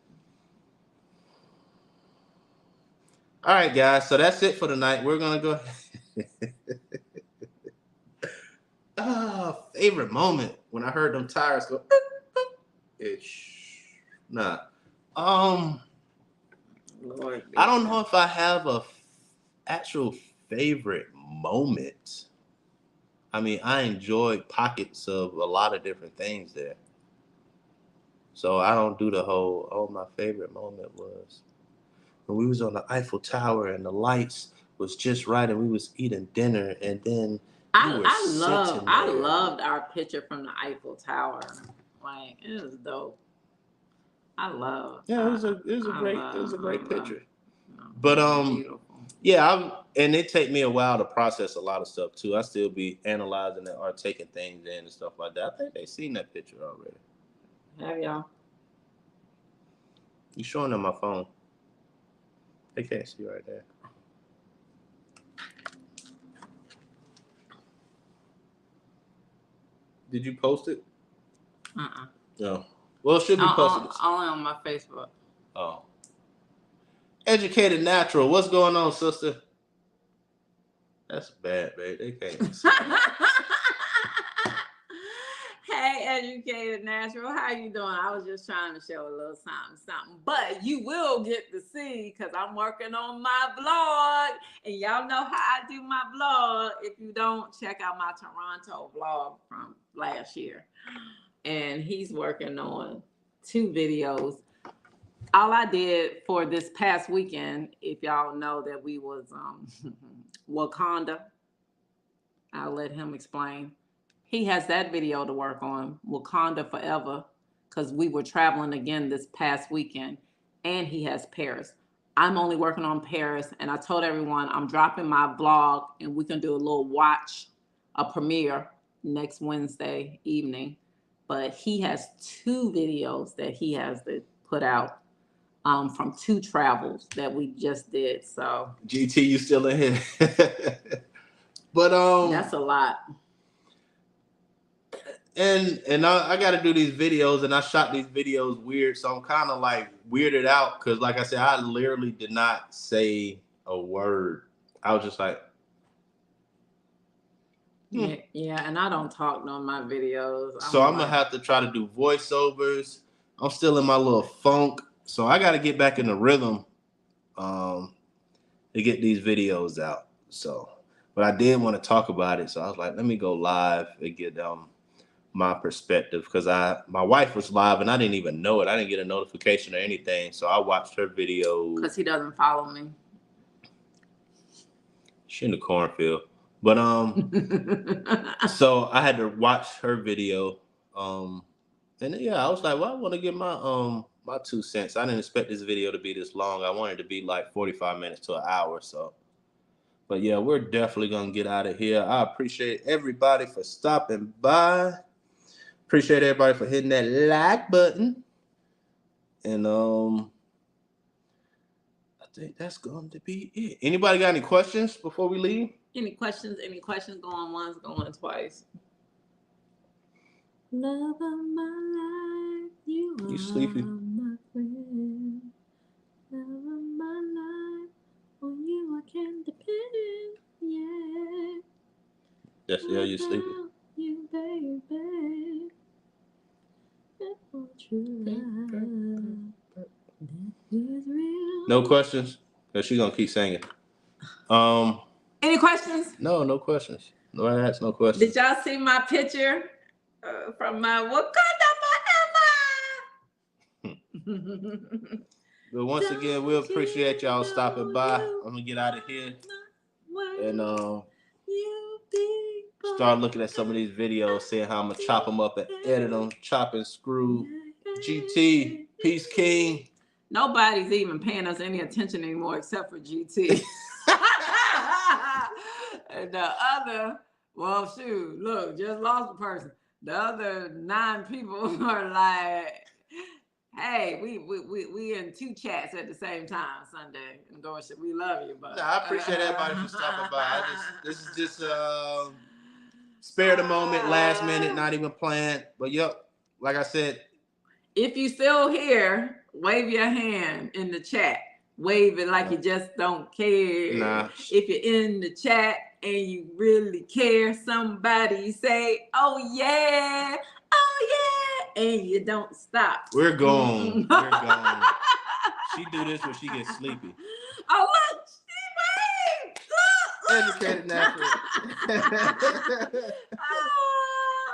[SPEAKER 1] All right, guys. So that's it for tonight. We're gonna go. Favorite moment when I heard them tires go. Nah.
[SPEAKER 2] Lord,
[SPEAKER 1] I don't know if I have a actual favorite moment. I mean, I enjoyed pockets of a lot of different things there. So I don't do the whole. Oh, my favorite moment was when we was on the Eiffel Tower and the lights was just right, and we was eating dinner, and then
[SPEAKER 2] I loved our picture from the Eiffel Tower. Like it was dope. I love.
[SPEAKER 1] Yeah, it was a great picture. But and it take me a while to process a lot of stuff too. I still be analyzing it or taking things in and stuff like that. I think they seen that picture already.
[SPEAKER 2] Have y'all?
[SPEAKER 1] You showing them my phone? They can't see right there. Did you post it? No. Well, it should be posted.
[SPEAKER 2] Only on my Facebook.
[SPEAKER 1] Oh. Educated Natural. What's going on, sister? That's bad, babe. They can't see.
[SPEAKER 2] Hey, Educated Natural. How you doing? I was just trying to show a little something. But you will get to see because I'm working on my vlog. And y'all know how I do my vlog. If you don't, check out my Toronto vlog from last year. And he's working on 2 videos. All I did for this past weekend, if y'all know that we was Wakanda, I'll let him explain. He has that video to work on, Wakanda Forever, because we were traveling again this past weekend, and he has Paris. I'm only working on Paris, and I told everyone I'm dropping my vlog, and we can do a little a premiere next Wednesday evening. But he has 2 videos that he has to put out from 2 travels that we just did. So
[SPEAKER 1] GT, you still in here? But
[SPEAKER 2] that's a lot.
[SPEAKER 1] And I got to do these videos, and I shot these videos weird, so I'm kind of like weirded out because, like I said, I literally did not say a word. I was just like,
[SPEAKER 2] yeah, and I don't talk on my videos.
[SPEAKER 1] So I'm gonna have to try to do voiceovers. I'm still in my little funk, so I got to get back in the rhythm to get these videos out. So, but I did want to talk about it, so I was like, let me go live and get my perspective because my wife was live and I didn't even know it. I didn't get a notification or anything, so I watched her video.
[SPEAKER 2] Because he doesn't follow me.
[SPEAKER 1] She in the cornfield, but so I had to watch her video, and yeah, I was like, well, I want to get my 2 cents. I didn't expect this video to be this long. I wanted it to be like 45 minutes to an hour. So, but yeah, we're definitely gonna get out of here. I appreciate everybody for stopping by. Appreciate everybody for hitting that like button. And I think that's going to be it. Anybody got any questions before we leave?
[SPEAKER 2] Any questions? Going once, going twice. Love of my life, you
[SPEAKER 1] sleepy?
[SPEAKER 2] My friend. Love of my life, on you I can depend. Yeah.
[SPEAKER 1] Yes, yeah, you sleepy.
[SPEAKER 2] You, baby.
[SPEAKER 1] No questions? Because she's going to keep singing.
[SPEAKER 2] Any questions?
[SPEAKER 1] No questions. Nobody asked no questions.
[SPEAKER 2] Did y'all see my picture from my Wakanda Forever?
[SPEAKER 1] But once again, we appreciate y'all stopping by. I'm going to get out of here. And start looking at some of these videos, seeing how I'm gonna chop them up and edit them, chop and screw. GT, Peace King.
[SPEAKER 2] Nobody's even paying us any attention anymore except for GT. And the other, well, shoot, look, just lost a person. The other 9 people are like, hey, we in 2 chats at the same time Sunday. And going, we love you, but
[SPEAKER 1] I appreciate everybody for stopping by. This is just spare the moment, last minute, not even planned. But yep, like I said,
[SPEAKER 2] if you still here, wave your hand in the chat. Wave it like you just don't care.
[SPEAKER 1] Nah.
[SPEAKER 2] If you're in the chat and you really care, somebody say, oh yeah, and you don't stop.
[SPEAKER 1] We're gone. We're gone. She do this when she gets sleepy.
[SPEAKER 2] Oh, look, she waved.
[SPEAKER 1] Educated natural.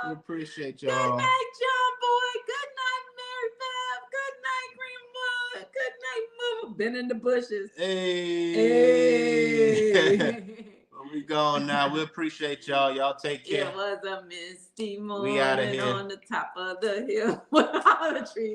[SPEAKER 1] We appreciate y'all.
[SPEAKER 2] Good night, John Boy. Good night, Mary Beth. Good night, Greenwood. Good night, Mama. Been in the bushes.
[SPEAKER 1] Hey. Well, we gone now. We appreciate y'all. Y'all take care.
[SPEAKER 2] It was a misty morning
[SPEAKER 1] We out of here
[SPEAKER 2] on the top of the hill with all the trees.